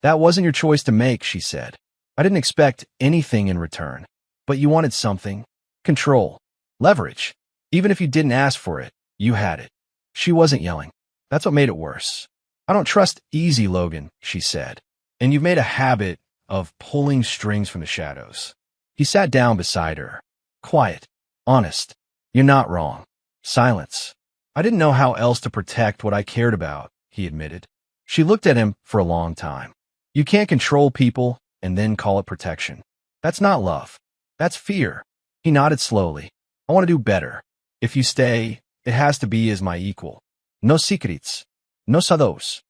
"That wasn't your choice to make," she said. "I didn't expect anything in return. But you wanted something. Control. Leverage. Even if you didn't ask for it, you had it." She wasn't yelling. That's what made it worse. "I don't trust easy, Logan," she said. "And you've made a habit of pulling strings from the shadows." He sat down beside her. Quiet. Honest. "You're not wrong." Silence. "I didn't know how else to protect what I cared about," he admitted. She looked at him for a long time. "You can't control people and then call it protection. That's not love. That's fear." He nodded slowly. "I want to do better. If you stay, it has to be as my equal. No secrets. No sados."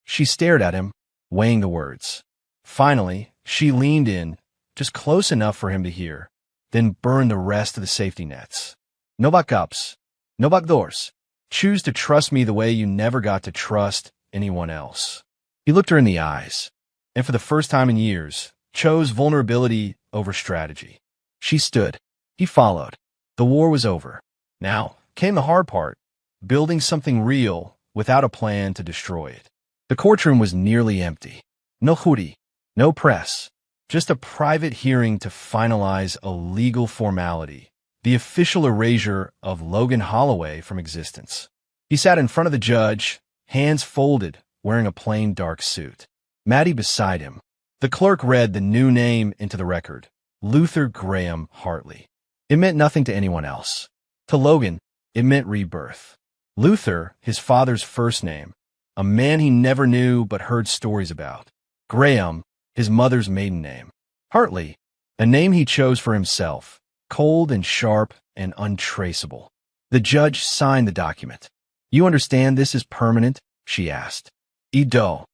She stared at him, weighing the words. Finally, she leaned in, just close enough for him to hear, then burned the rest of the safety nets. "No backups. No backdoors. Choose to trust me the way you never got to trust anyone else. He looked her in the eyes, and for the first time in years, chose vulnerability over strategy. She stood. He followed. The war was over. Now came the hard part, building something real without a plan to destroy it. The courtroom was nearly empty. No jury, no press, just a private hearing to finalize a legal formality, the official erasure of Logan Holloway from existence. He sat in front of the judge, hands folded, wearing a plain dark suit. Maddie beside him. The clerk read the new name into the record, Luther Graham Hartley. It meant nothing to anyone else. To Logan, it meant rebirth. Luther, his father's first name, a man he never knew but heard stories about. Graham, his mother's maiden name. Hartley, a name he chose for himself, cold and sharp and untraceable. The judge signed the document. You understand this is permanent? She asked. Edo.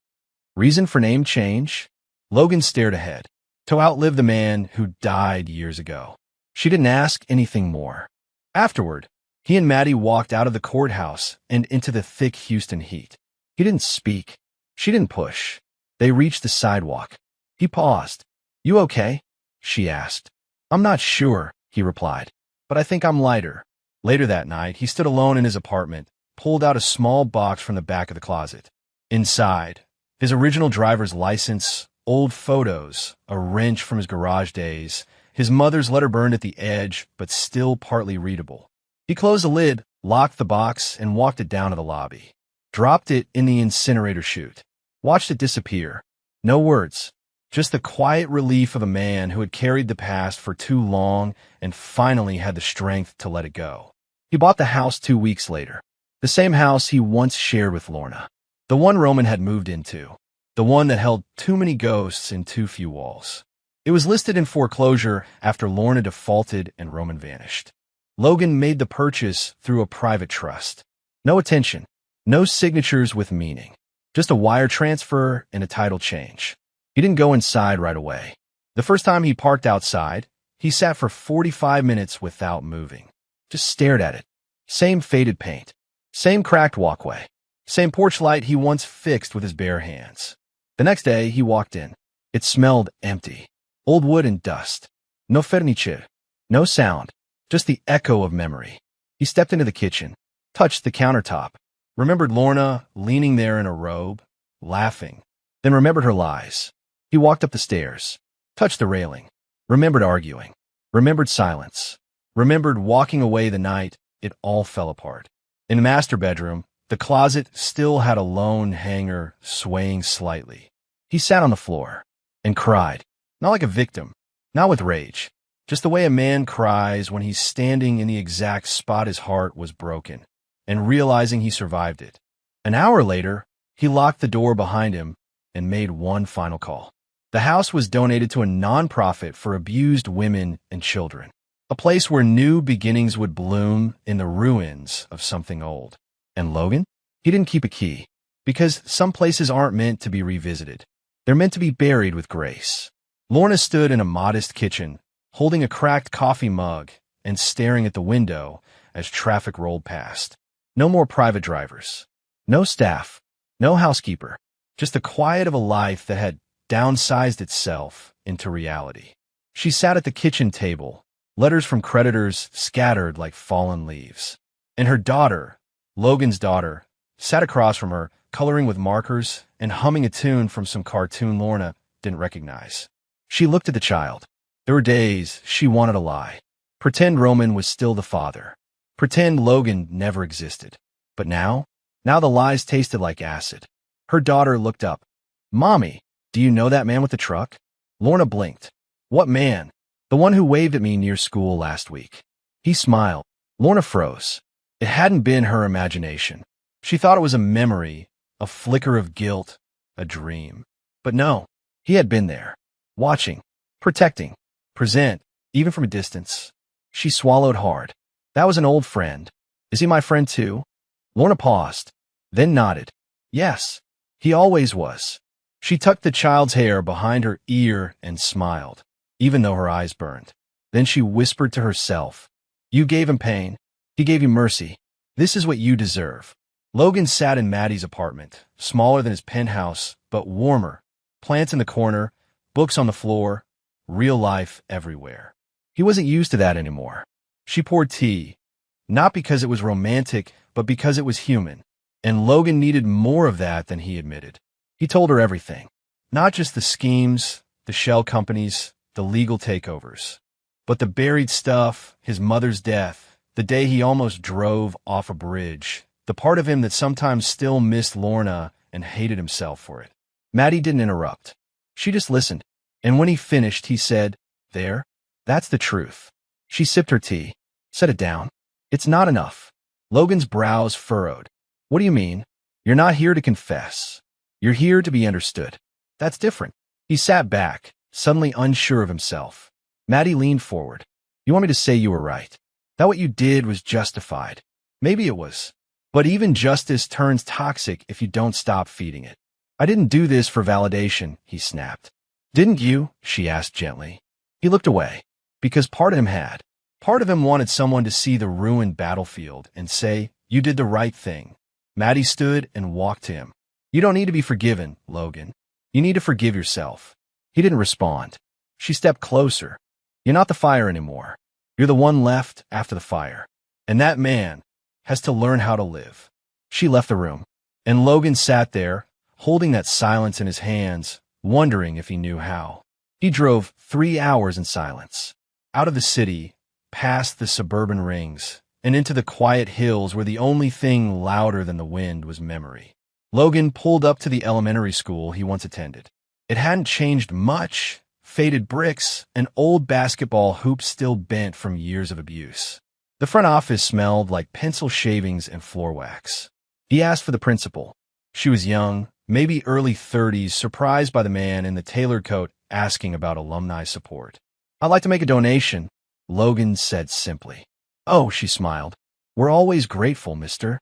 Reason for name change? Logan stared ahead. To outlive the man who died years ago. She didn't ask anything more. Afterward, he and Maddie walked out of the courthouse and into the thick Houston heat. He didn't speak. She didn't push. They reached the sidewalk. He paused. You okay? She asked. I'm not sure, he replied, but I think I'm lighter. Later that night, he stood alone in his apartment, pulled out a small box from the back of the closet. Inside, his original driver's license, old photos, a wrench from his garage days, his mother's letter burned at the edge, but still partly readable. He closed the lid, locked the box, and walked it down to the lobby. Dropped it in the incinerator chute. Watched it disappear. No words. Just the quiet relief of a man who had carried the past for too long and finally had the strength to let it go. He bought the house 2 weeks later. The same house he once shared with Lorna. The one Roman had moved into. The one that held too many ghosts in too few walls. It was listed in foreclosure after Lorna defaulted and Roman vanished. Logan made the purchase through a private trust. No attention. No signatures with meaning. Just a wire transfer and a title change. He didn't go inside right away. The first time he parked outside, he sat for 45 minutes without moving. Just stared at it. Same faded paint. Same cracked walkway. Same porch light he once fixed with his bare hands. The next day, he walked in. It smelled empty. Old wood and dust. No furniture. No sound. Just the echo of memory. He stepped into the kitchen. Touched the countertop. Remembered Lorna leaning there in a robe, laughing. Then remembered her lies. He walked up the stairs. Touched the railing. Remembered arguing. Remembered silence. Remembered walking away the night it all fell apart. In the master bedroom, the closet still had a lone hanger swaying slightly. He sat on the floor and cried, not like a victim, not with rage, just the way a man cries when he's standing in the exact spot his heart was broken and realizing he survived it. An hour later, he locked the door behind him and made one final call. The house was donated to a nonprofit for abused women and children, a place where new beginnings would bloom in the ruins of something old. And Logan? He didn't keep a key, because some places aren't meant to be revisited. They're meant to be buried with grace. Lorna stood in a modest kitchen, holding a cracked coffee mug and staring at the window as traffic rolled past. No more private drivers. No staff. No housekeeper. Just the quiet of a life that had downsized itself into reality. She sat at the kitchen table, letters from creditors scattered like fallen leaves. And her daughter, Logan's daughter, sat across from her, coloring with markers and humming a tune from some cartoon Lorna didn't recognize. She looked at the child. There were days she wanted to lie. Pretend Roman was still the father. Pretend Logan never existed. But now the lies tasted like acid. Her daughter looked up. Mommy, do you know that man with the truck? Lorna blinked. What man? The one who waved at me near school last week. He smiled. Lorna froze. It hadn't been her imagination. She thought it was a memory, a flicker of guilt, a dream. But no, he had been there, watching, protecting, present, even from a distance. She swallowed hard. That was an old friend. Is he my friend too? Lorna paused, then nodded. Yes, he always was. She tucked the child's hair behind her ear and smiled, even though her eyes burned. Then she whispered to herself, You gave him pain. He gave you mercy. This is what you deserve. Logan sat in Maddie's apartment, smaller than his penthouse, but warmer. Plants in the corner, books on the floor, real life everywhere. He wasn't used to that anymore. She poured tea, not because it was romantic, but because it was human. And Logan needed more of that than he admitted. He told her everything. Not just the schemes, the shell companies, the legal takeovers, but the buried stuff, his mother's death, the day he almost drove off a bridge, the part of him that sometimes still missed Lorna and hated himself for it. Maddie didn't interrupt. She just listened. And when he finished, he said, "There? That's the truth." She sipped her tea. "Set it down. It's not enough." Logan's brows furrowed. "What do you mean? You're not here to confess. You're here to be understood. That's different." He sat back, suddenly unsure of himself. Maddie leaned forward. "You want me to say you were right? That what you did was justified? Maybe it was. But even justice turns toxic if you don't stop feeding it." "I didn't do this for validation," he snapped. "Didn't you?" she asked gently. He looked away. Because part of him had. Part of him wanted someone to see the ruined battlefield and say, "You did the right thing." Maddie stood and walked to him. "You don't need to be forgiven, Logan. You need to forgive yourself." He didn't respond. She stepped closer. "You're not the fire anymore. You're the one left after the fire. And that man has to learn how to live." She left the room. And Logan sat there, holding that silence in his hands, wondering if he knew how. He drove 3 hours in silence. Out of the city, past the suburban rings, and into the quiet hills where the only thing louder than the wind was memory. Logan pulled up to the elementary school he once attended. It hadn't changed much. Faded bricks, and old basketball hoops still bent from years of abuse. The front office smelled like pencil shavings and floor wax. He asked for the principal. She was young, maybe early 30s, surprised by the man in the tailored coat asking about alumni support. "I'd like to make a donation," Logan said simply. "Oh," she smiled. "We're always grateful, Mr.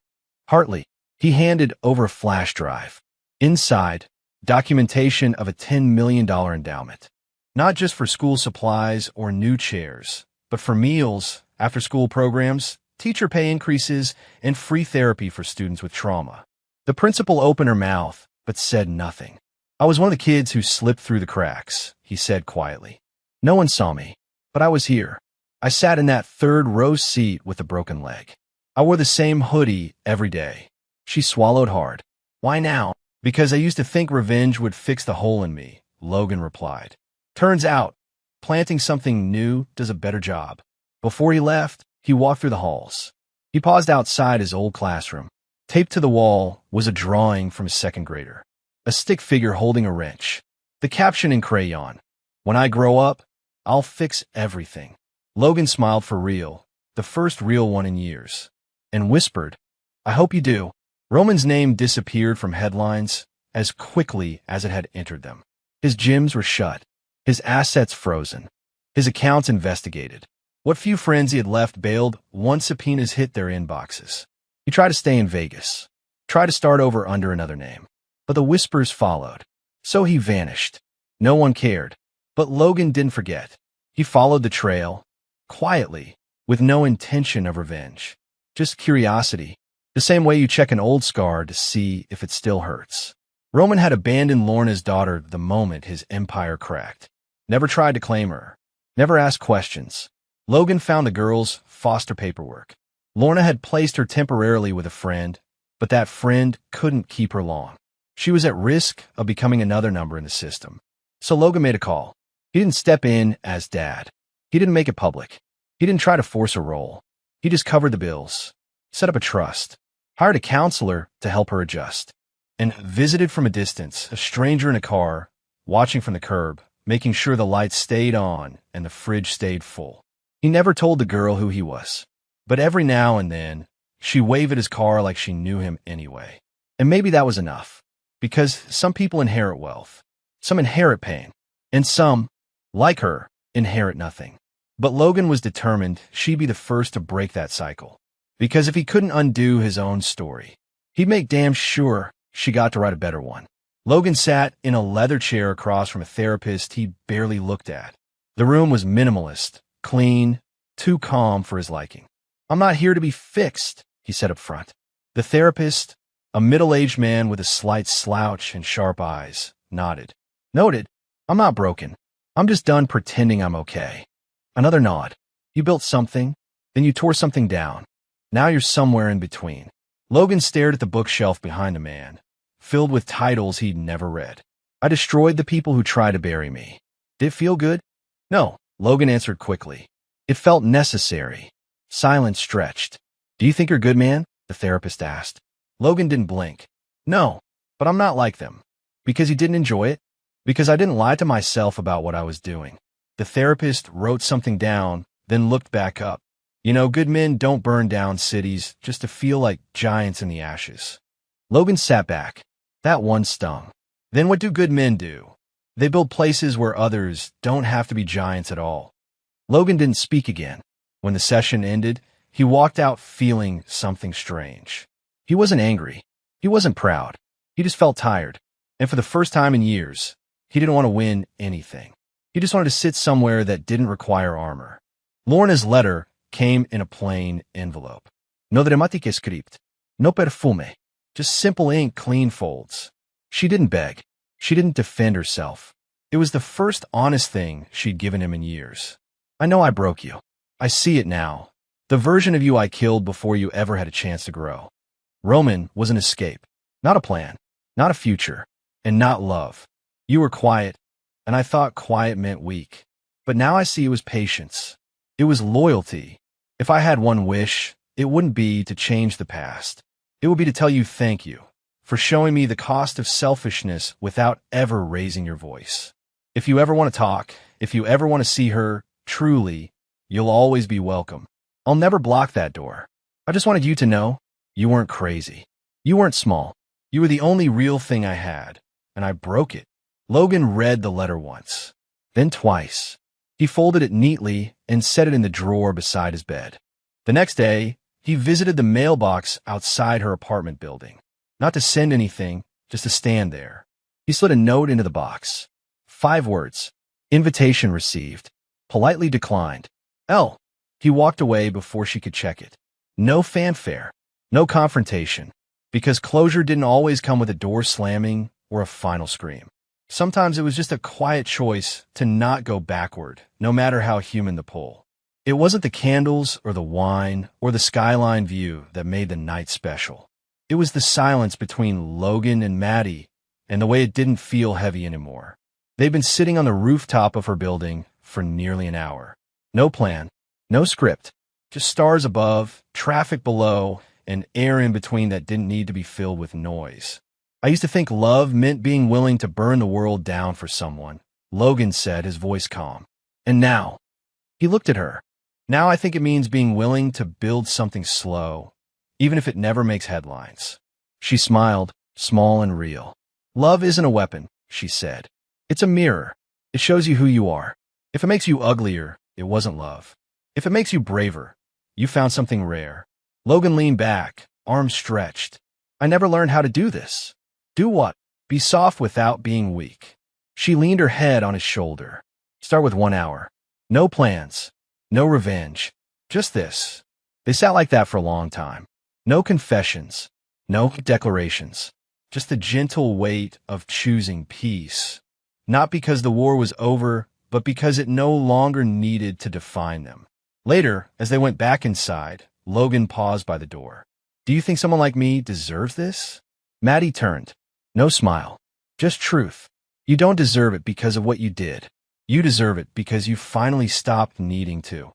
Hartley." He handed over a flash drive. Inside, documentation of a $10 million endowment. Not just for school supplies or new chairs, but for meals, after-school programs, teacher pay increases, and free therapy for students with trauma. The principal opened her mouth, but said nothing. "I was one of the kids who slipped through the cracks," he said quietly. "No one saw me, but I was here. I sat in that third-row seat with a broken leg. I wore the same hoodie every day." She swallowed hard. "Why now?" "Because I used to think revenge would fix the hole in me," Logan replied. "Turns out, planting something new does a better job." Before he left, he walked through the halls. He paused outside his old classroom. Taped to the wall was a drawing from a second grader. A stick figure holding a wrench. The caption in crayon, "When I grow up, I'll fix everything." Logan smiled for real, the first real one in years, and whispered, "I hope you do." Roman's name disappeared from headlines as quickly as it had entered them. His gyms were shut. His assets frozen. His accounts investigated. What few friends he had left bailed once subpoenas hit their inboxes. He tried to stay in Vegas. Tried to start over under another name. But the whispers followed. So he vanished. No one cared. But Logan didn't forget. He followed the trail, quietly, with no intention of revenge. Just curiosity. The same way you check an old scar to see if it still hurts. Roman had abandoned Lorna's daughter the moment his empire cracked. Never tried to claim her. Never asked questions. Logan found the girl's foster paperwork. Lorna had placed her temporarily with a friend, but that friend couldn't keep her long. She was at risk of becoming another number in the system. So Logan made a call. He didn't step in as dad. He didn't make it public. He didn't try to force a role. He just covered the bills, set up a trust, hired a counselor to help her adjust, and visited from a distance, a stranger in a car, watching from the curb, making sure the lights stayed on and the fridge stayed full. He never told the girl who he was, but every now and then, she waved at his car like she knew him anyway. And maybe that was enough, because some people inherit wealth, some inherit pain, and some, like her, inherit nothing. But Logan was determined she'd be the first to break that cycle, because if he couldn't undo his own story, he'd make damn sure she got to write a better one. Logan sat in a leather chair across from a therapist he barely looked at. The room was minimalist, clean, too calm for his liking. "I'm not here to be fixed," he said up front. The therapist, a middle-aged man with a slight slouch and sharp eyes, nodded. Noted, I'm not broken. I'm just done pretending I'm okay. Another nod. You built something, then you tore something down. Now you're somewhere in between. Logan stared at the bookshelf behind the man, filled with titles he'd never read. I destroyed the people who tried to bury me. Did it feel good? No, Logan answered quickly. It felt necessary. Silence stretched. Do you think you're good, man? The therapist asked. Logan didn't blink. No, but I'm not like them. Because you didn't enjoy it? Because I didn't lie to myself about what I was doing. The therapist wrote something down, then looked back up. You know, good men don't burn down cities just to feel like giants in the ashes. Logan sat back. That one stung. Then what do good men do? They build places where others don't have to be giants at all. Logan didn't speak again. When the session ended, he walked out feeling something strange. He wasn't angry. He wasn't proud. He just felt tired. And for the first time in years, he didn't want to win anything. He just wanted to sit somewhere that didn't require armor. Lorna's letter came in a plain envelope. No dramática script. No perfume. Just simple ink, clean folds. She didn't beg. She didn't defend herself. It was the first honest thing she'd given him in years. I know I broke you. I see it now. The version of you I killed before you ever had a chance to grow. Roman was an escape. Not a plan. Not a future. And not love. You were quiet, and I thought quiet meant weak. But now I see it was patience. It was loyalty. If I had one wish, it wouldn't be to change the past. It would be to tell you thank you for showing me the cost of selfishness without ever raising your voice. If you ever want to talk, if you ever want to see her, truly, you'll always be welcome. I'll never block that door. I just wanted you to know you weren't crazy. You weren't small. You were the only real thing I had, and I broke it. Logan read the letter once, then twice. He folded it neatly and set it in the drawer beside his bed. The next day, he visited the mailbox outside her apartment building. Not to send anything, just to stand there. He slid a note into the box. 5 words. Invitation received. Politely declined. L. He walked away before she could check it. No fanfare. No confrontation. Because closure didn't always come with a door slamming or a final scream. Sometimes it was just a quiet choice to not go backward, no matter how human the pull. It wasn't the candles or the wine or the skyline view that made the night special. It was the silence between Logan and Maddie and the way it didn't feel heavy anymore. They'd been sitting on the rooftop of her building for nearly an hour. No plan, no script, just stars above, traffic below, and air in between that didn't need to be filled with noise. I used to think love meant being willing to burn the world down for someone, Logan said, his voice calm. And now, he looked at her. Now I think it means being willing to build something slow, even if it never makes headlines. She smiled, small and real. Love isn't a weapon, she said. It's a mirror. It shows you who you are. If it makes you uglier, it wasn't love. If it makes you braver, you found something rare. Logan leaned back, arms stretched. I never learned how to do this. Do what? Be soft without being weak. She leaned her head on his shoulder. Start with 1 hour. No plans. No revenge. Just this. They sat like that for a long time. No confessions. No declarations. Just the gentle weight of choosing peace. Not because the war was over, but because it no longer needed to define them. Later, as they went back inside, Logan paused by the door. Do you think someone like me deserves this? Maddie turned. No smile. Just truth. You don't deserve it because of what you did. You deserve it because you finally stopped needing to.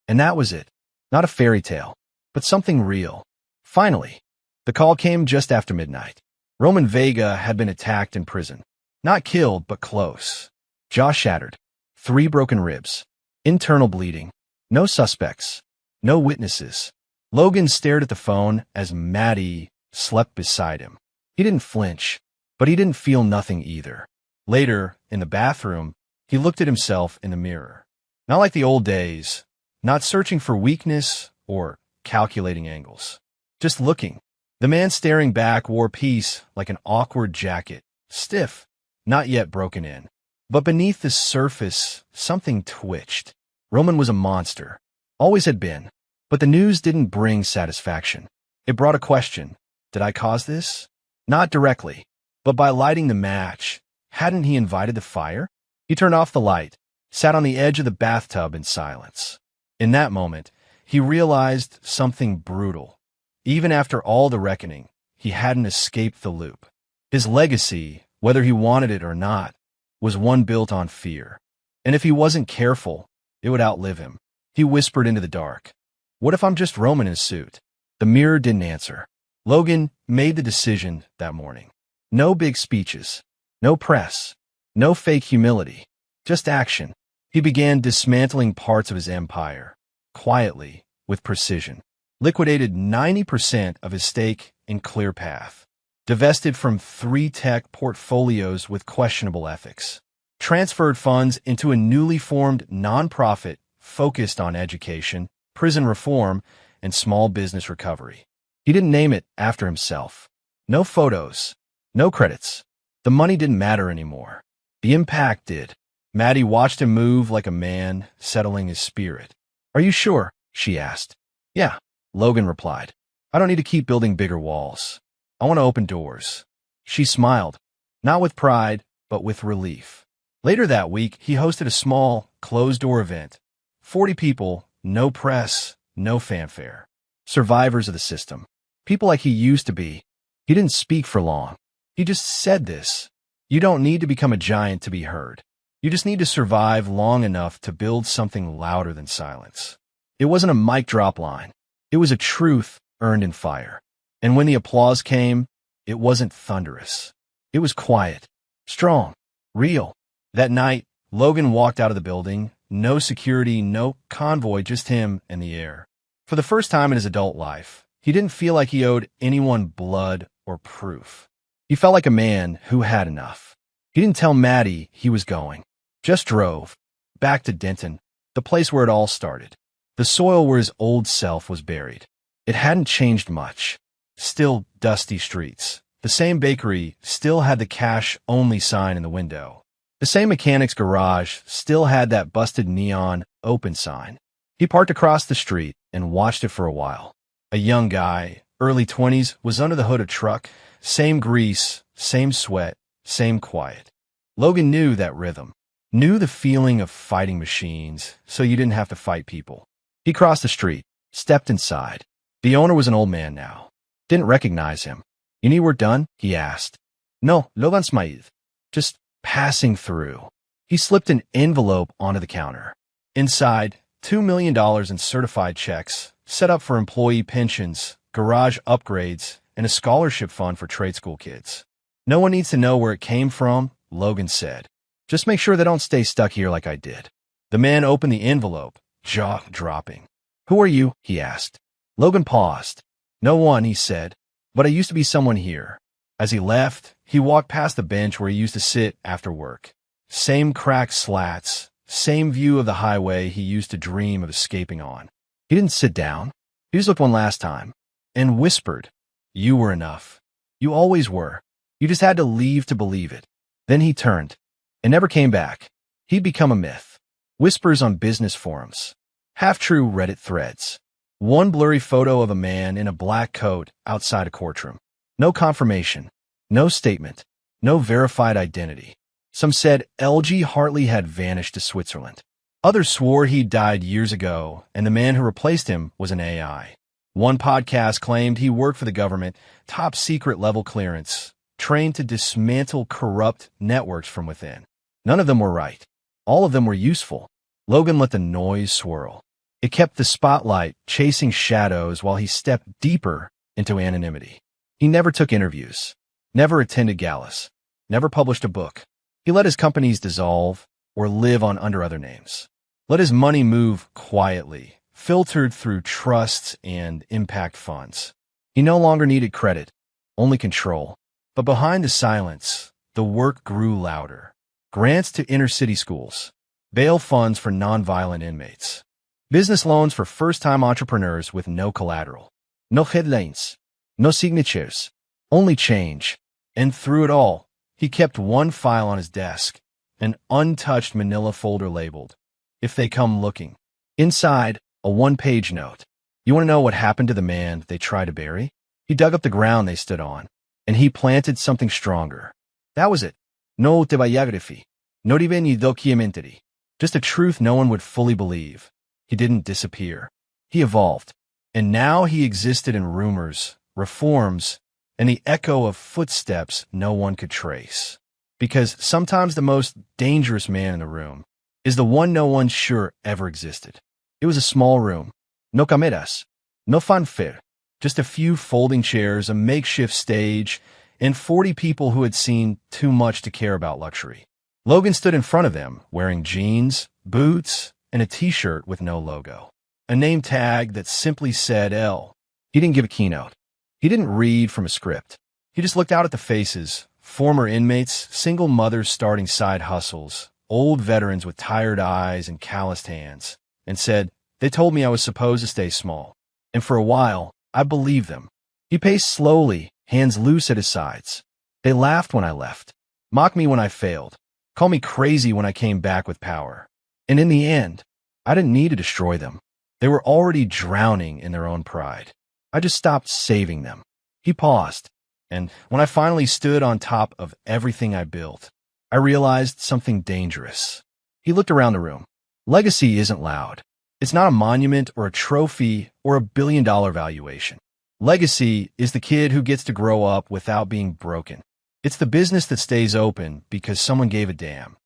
And that was it. Not a fairy tale, but something real. Finally. The call came just after midnight. Roman Vega had been attacked in prison. Not killed, but close. Jaw shattered. 3 broken ribs. Internal bleeding. No suspects. No witnesses. Logan stared at the phone as Maddie slept beside him. He didn't flinch, but he didn't feel nothing either. Later, in the bathroom, he looked at himself in the mirror. Not like the old days, not searching for weakness or calculating angles. Just looking. The man staring back wore peace like an awkward jacket, stiff, not yet broken in. But beneath the surface, something twitched. Roman was a monster. Always had been. But the news didn't bring satisfaction. It brought a question. Did I cause this? Not directly, but by lighting the match. Hadn't he invited the fire? He turned off the light, sat on the edge of the bathtub in silence. In that moment, he realized something brutal. Even after all the reckoning, he hadn't escaped the loop. His legacy, whether he wanted it or not, was one built on fear. And if he wasn't careful, it would outlive him. He whispered into the dark. What if I'm just Roman in a suit? The mirror didn't answer. Logan made the decision that morning. No big speeches, no press, no fake humility, just action. He began dismantling parts of his empire, quietly, with precision. Liquidated 90% of his stake in ClearPath. Divested from 3 tech portfolios with questionable ethics. Transferred funds into a newly formed nonprofit focused on education, prison reform, and small business recovery. He didn't name it after himself. No photos, no credits. The money didn't matter anymore. The impact did. Maddie watched him move like a man, settling his spirit. Are you sure? She asked. Yeah, Logan replied. I don't need to keep building bigger walls. I want to open doors. She smiled, not with pride, but with relief. Later that week, he hosted a small, closed-door event. 40 people, no press, no fanfare. Survivors of the system. People like he used to be. He didn't speak for long. He just said this. You don't need to become a giant to be heard. You just need to survive long enough to build something louder than silence. It wasn't a mic drop line. It was a truth earned in fire. And when the applause came, it wasn't thunderous. It was quiet, strong, real. That night, Logan walked out of the building. No security, no convoy, just him and the air. For the first time in his adult life, he didn't feel like he owed anyone blood or proof. He felt like a man who had enough. He didn't tell Maddie he was going. Just drove. Back to Denton, the place where it all started. The soil where his old self was buried. It hadn't changed much. Still dusty streets. The same bakery still had the cash-only sign in the window. The same mechanic's garage still had that busted neon open sign. He parked across the street and watched it for a while. A young guy, early 20s, was under the hood of a truck. Same grease, same sweat, same quiet. Logan knew that rhythm. Knew the feeling of fighting machines, so you didn't have to fight people. He crossed the street, stepped inside. The owner was an old man now. Didn't recognize him. You need work done? He asked. No, Logan Smaid. Just passing through. He slipped an envelope onto the counter. Inside, $2 million in certified checks, set up for employee pensions, garage upgrades, and a scholarship fund for trade school kids. No one needs to know where it came from, Logan said. Just make sure they don't stay stuck here like I did. The man opened the envelope, jaw dropping. Who are you? He asked. Logan paused. No one, he said, but I used to be someone here. As he left, he walked past the bench where he used to sit after work. Same cracked slats, same view of the highway he used to dream of escaping on. He didn't sit down. He just looked one last time and whispered, You were enough. You always were. You just had to leave to believe it. Then he turned and never came back. He'd become a myth. Whispers on business forums. Half-true Reddit threads. One blurry photo of a man in a black coat outside a courtroom. No confirmation. No statement. No verified identity. Some said L.G. Hartley had vanished to Switzerland. Others swore he'd died years ago, and the man who replaced him was an AI. One podcast claimed he worked for the government, top secret level clearance, trained to dismantle corrupt networks from within. None of them were right. All of them were useful. Logan let the noise swirl. It kept the spotlight chasing shadows while he stepped deeper into anonymity. He never took interviews, never attended galas, never published a book. He let his companies dissolve or live on under other names. Let his money move quietly, filtered through trusts and impact funds. He no longer needed credit, only control. But behind the silence, the work grew louder. Grants to inner-city schools, bail funds for nonviolent inmates, business loans for first-time entrepreneurs with no collateral, no headlines, no signatures, only change. And through it all, he kept one file on his desk, an untouched manila folder labeled, If They Come Looking. Inside, a one-page note. You want to know what happened to the man they tried to bury? He dug up the ground they stood on, and he planted something stronger. That was it. No te biography. Not even a documentary. Just a truth no one would fully believe. He didn't disappear. He evolved. And now he existed in rumors, reforms, and the echo of footsteps no one could trace. Because sometimes the most dangerous man in the room is the one no one's sure ever existed. It was a small room. No cameras. No fanfare. Just a few folding chairs, a makeshift stage, and 40 people who had seen too much to care about luxury. Logan stood in front of them, wearing jeans, boots, and a t-shirt with no logo. A name tag that simply said L. He didn't give a keynote. He didn't read from a script. He just looked out at the faces, former inmates, single mothers starting side hustles, old veterans with tired eyes and calloused hands, and said, "They told me I was supposed to stay small." And for a while, I believed them. He paced slowly, hands loose at his sides. They laughed when I left, mocked me when I failed, called me crazy when I came back with power. And in the end, I didn't need to destroy them. They were already drowning in their own pride. I just stopped saving them. He paused, and when I finally stood on top of everything I built, I realized something dangerous. He looked around the room. Legacy isn't loud. It's not a monument or a trophy or $1 billion valuation. Legacy is the kid who gets to grow up without being broken. It's the business that stays open because someone gave a damn.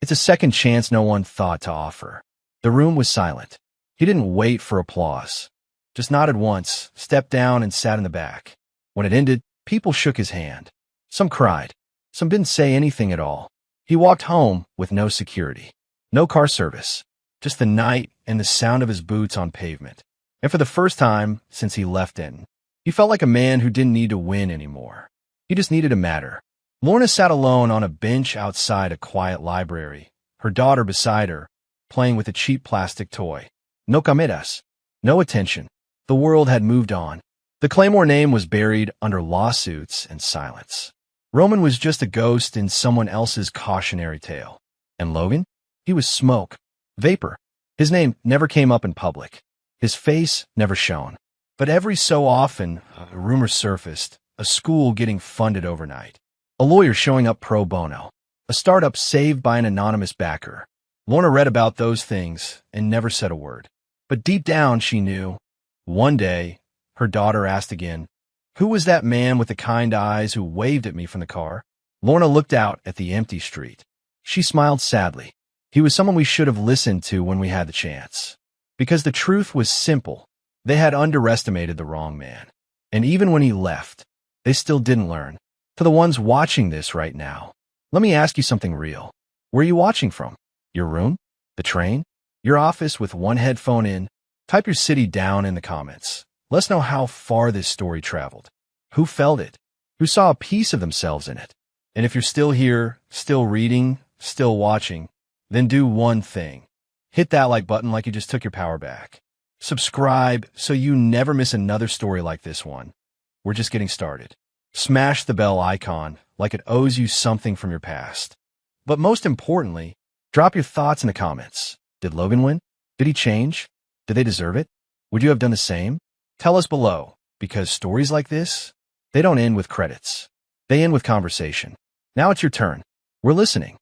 It's a second chance no one thought to offer. The room was silent. He didn't wait for applause. Just nodded once, stepped down, and sat in the back. When it ended, people shook his hand. Some cried. Some didn't say anything at all. He walked home with no security. No car service. Just the night and the sound of his boots on pavement. And for the first time since he left Denton, he felt like a man who didn't need to win anymore. He just needed to matter. Lorna sat alone on a bench outside a quiet library, her daughter beside her, playing with a cheap plastic toy. No cameras. No attention. The world had moved on. The Claymore name was buried under lawsuits and silence. Roman was just a ghost in someone else's cautionary tale. And Logan? He was smoke. Vapor. His name never came up in public. His face never shone. But every so often, a rumor surfaced, a school getting funded overnight, a lawyer showing up pro bono, a startup saved by an anonymous backer. Lorna read about those things and never said a word. But deep down, she knew. One day, her daughter asked again, "Who was that man with the kind eyes who waved at me from the car?" Lorna looked out at the empty street. She smiled sadly. He was someone we should have listened to when we had the chance. Because the truth was simple. They had underestimated the wrong man. And even when he left, they still didn't learn. To the ones watching this right now, let me ask you something real. Where are you watching from? Your room? The train? Your office with one headphone in? Type your city down in the comments. Let's know how far this story traveled. Who felt it? Who saw a piece of themselves in it? And if you're still here, still reading, still watching, then do one thing. Hit that like button like you just took your power back. Subscribe so you never miss another story like this one. We're just getting started. Smash the bell icon like it owes you something from your past. But most importantly, drop your thoughts in the comments. Did Logan win? Did he change? Did they deserve it? Would you have done the same? Tell us below, because stories like this, they don't end with credits. They end with conversation. Now it's your turn. We're listening.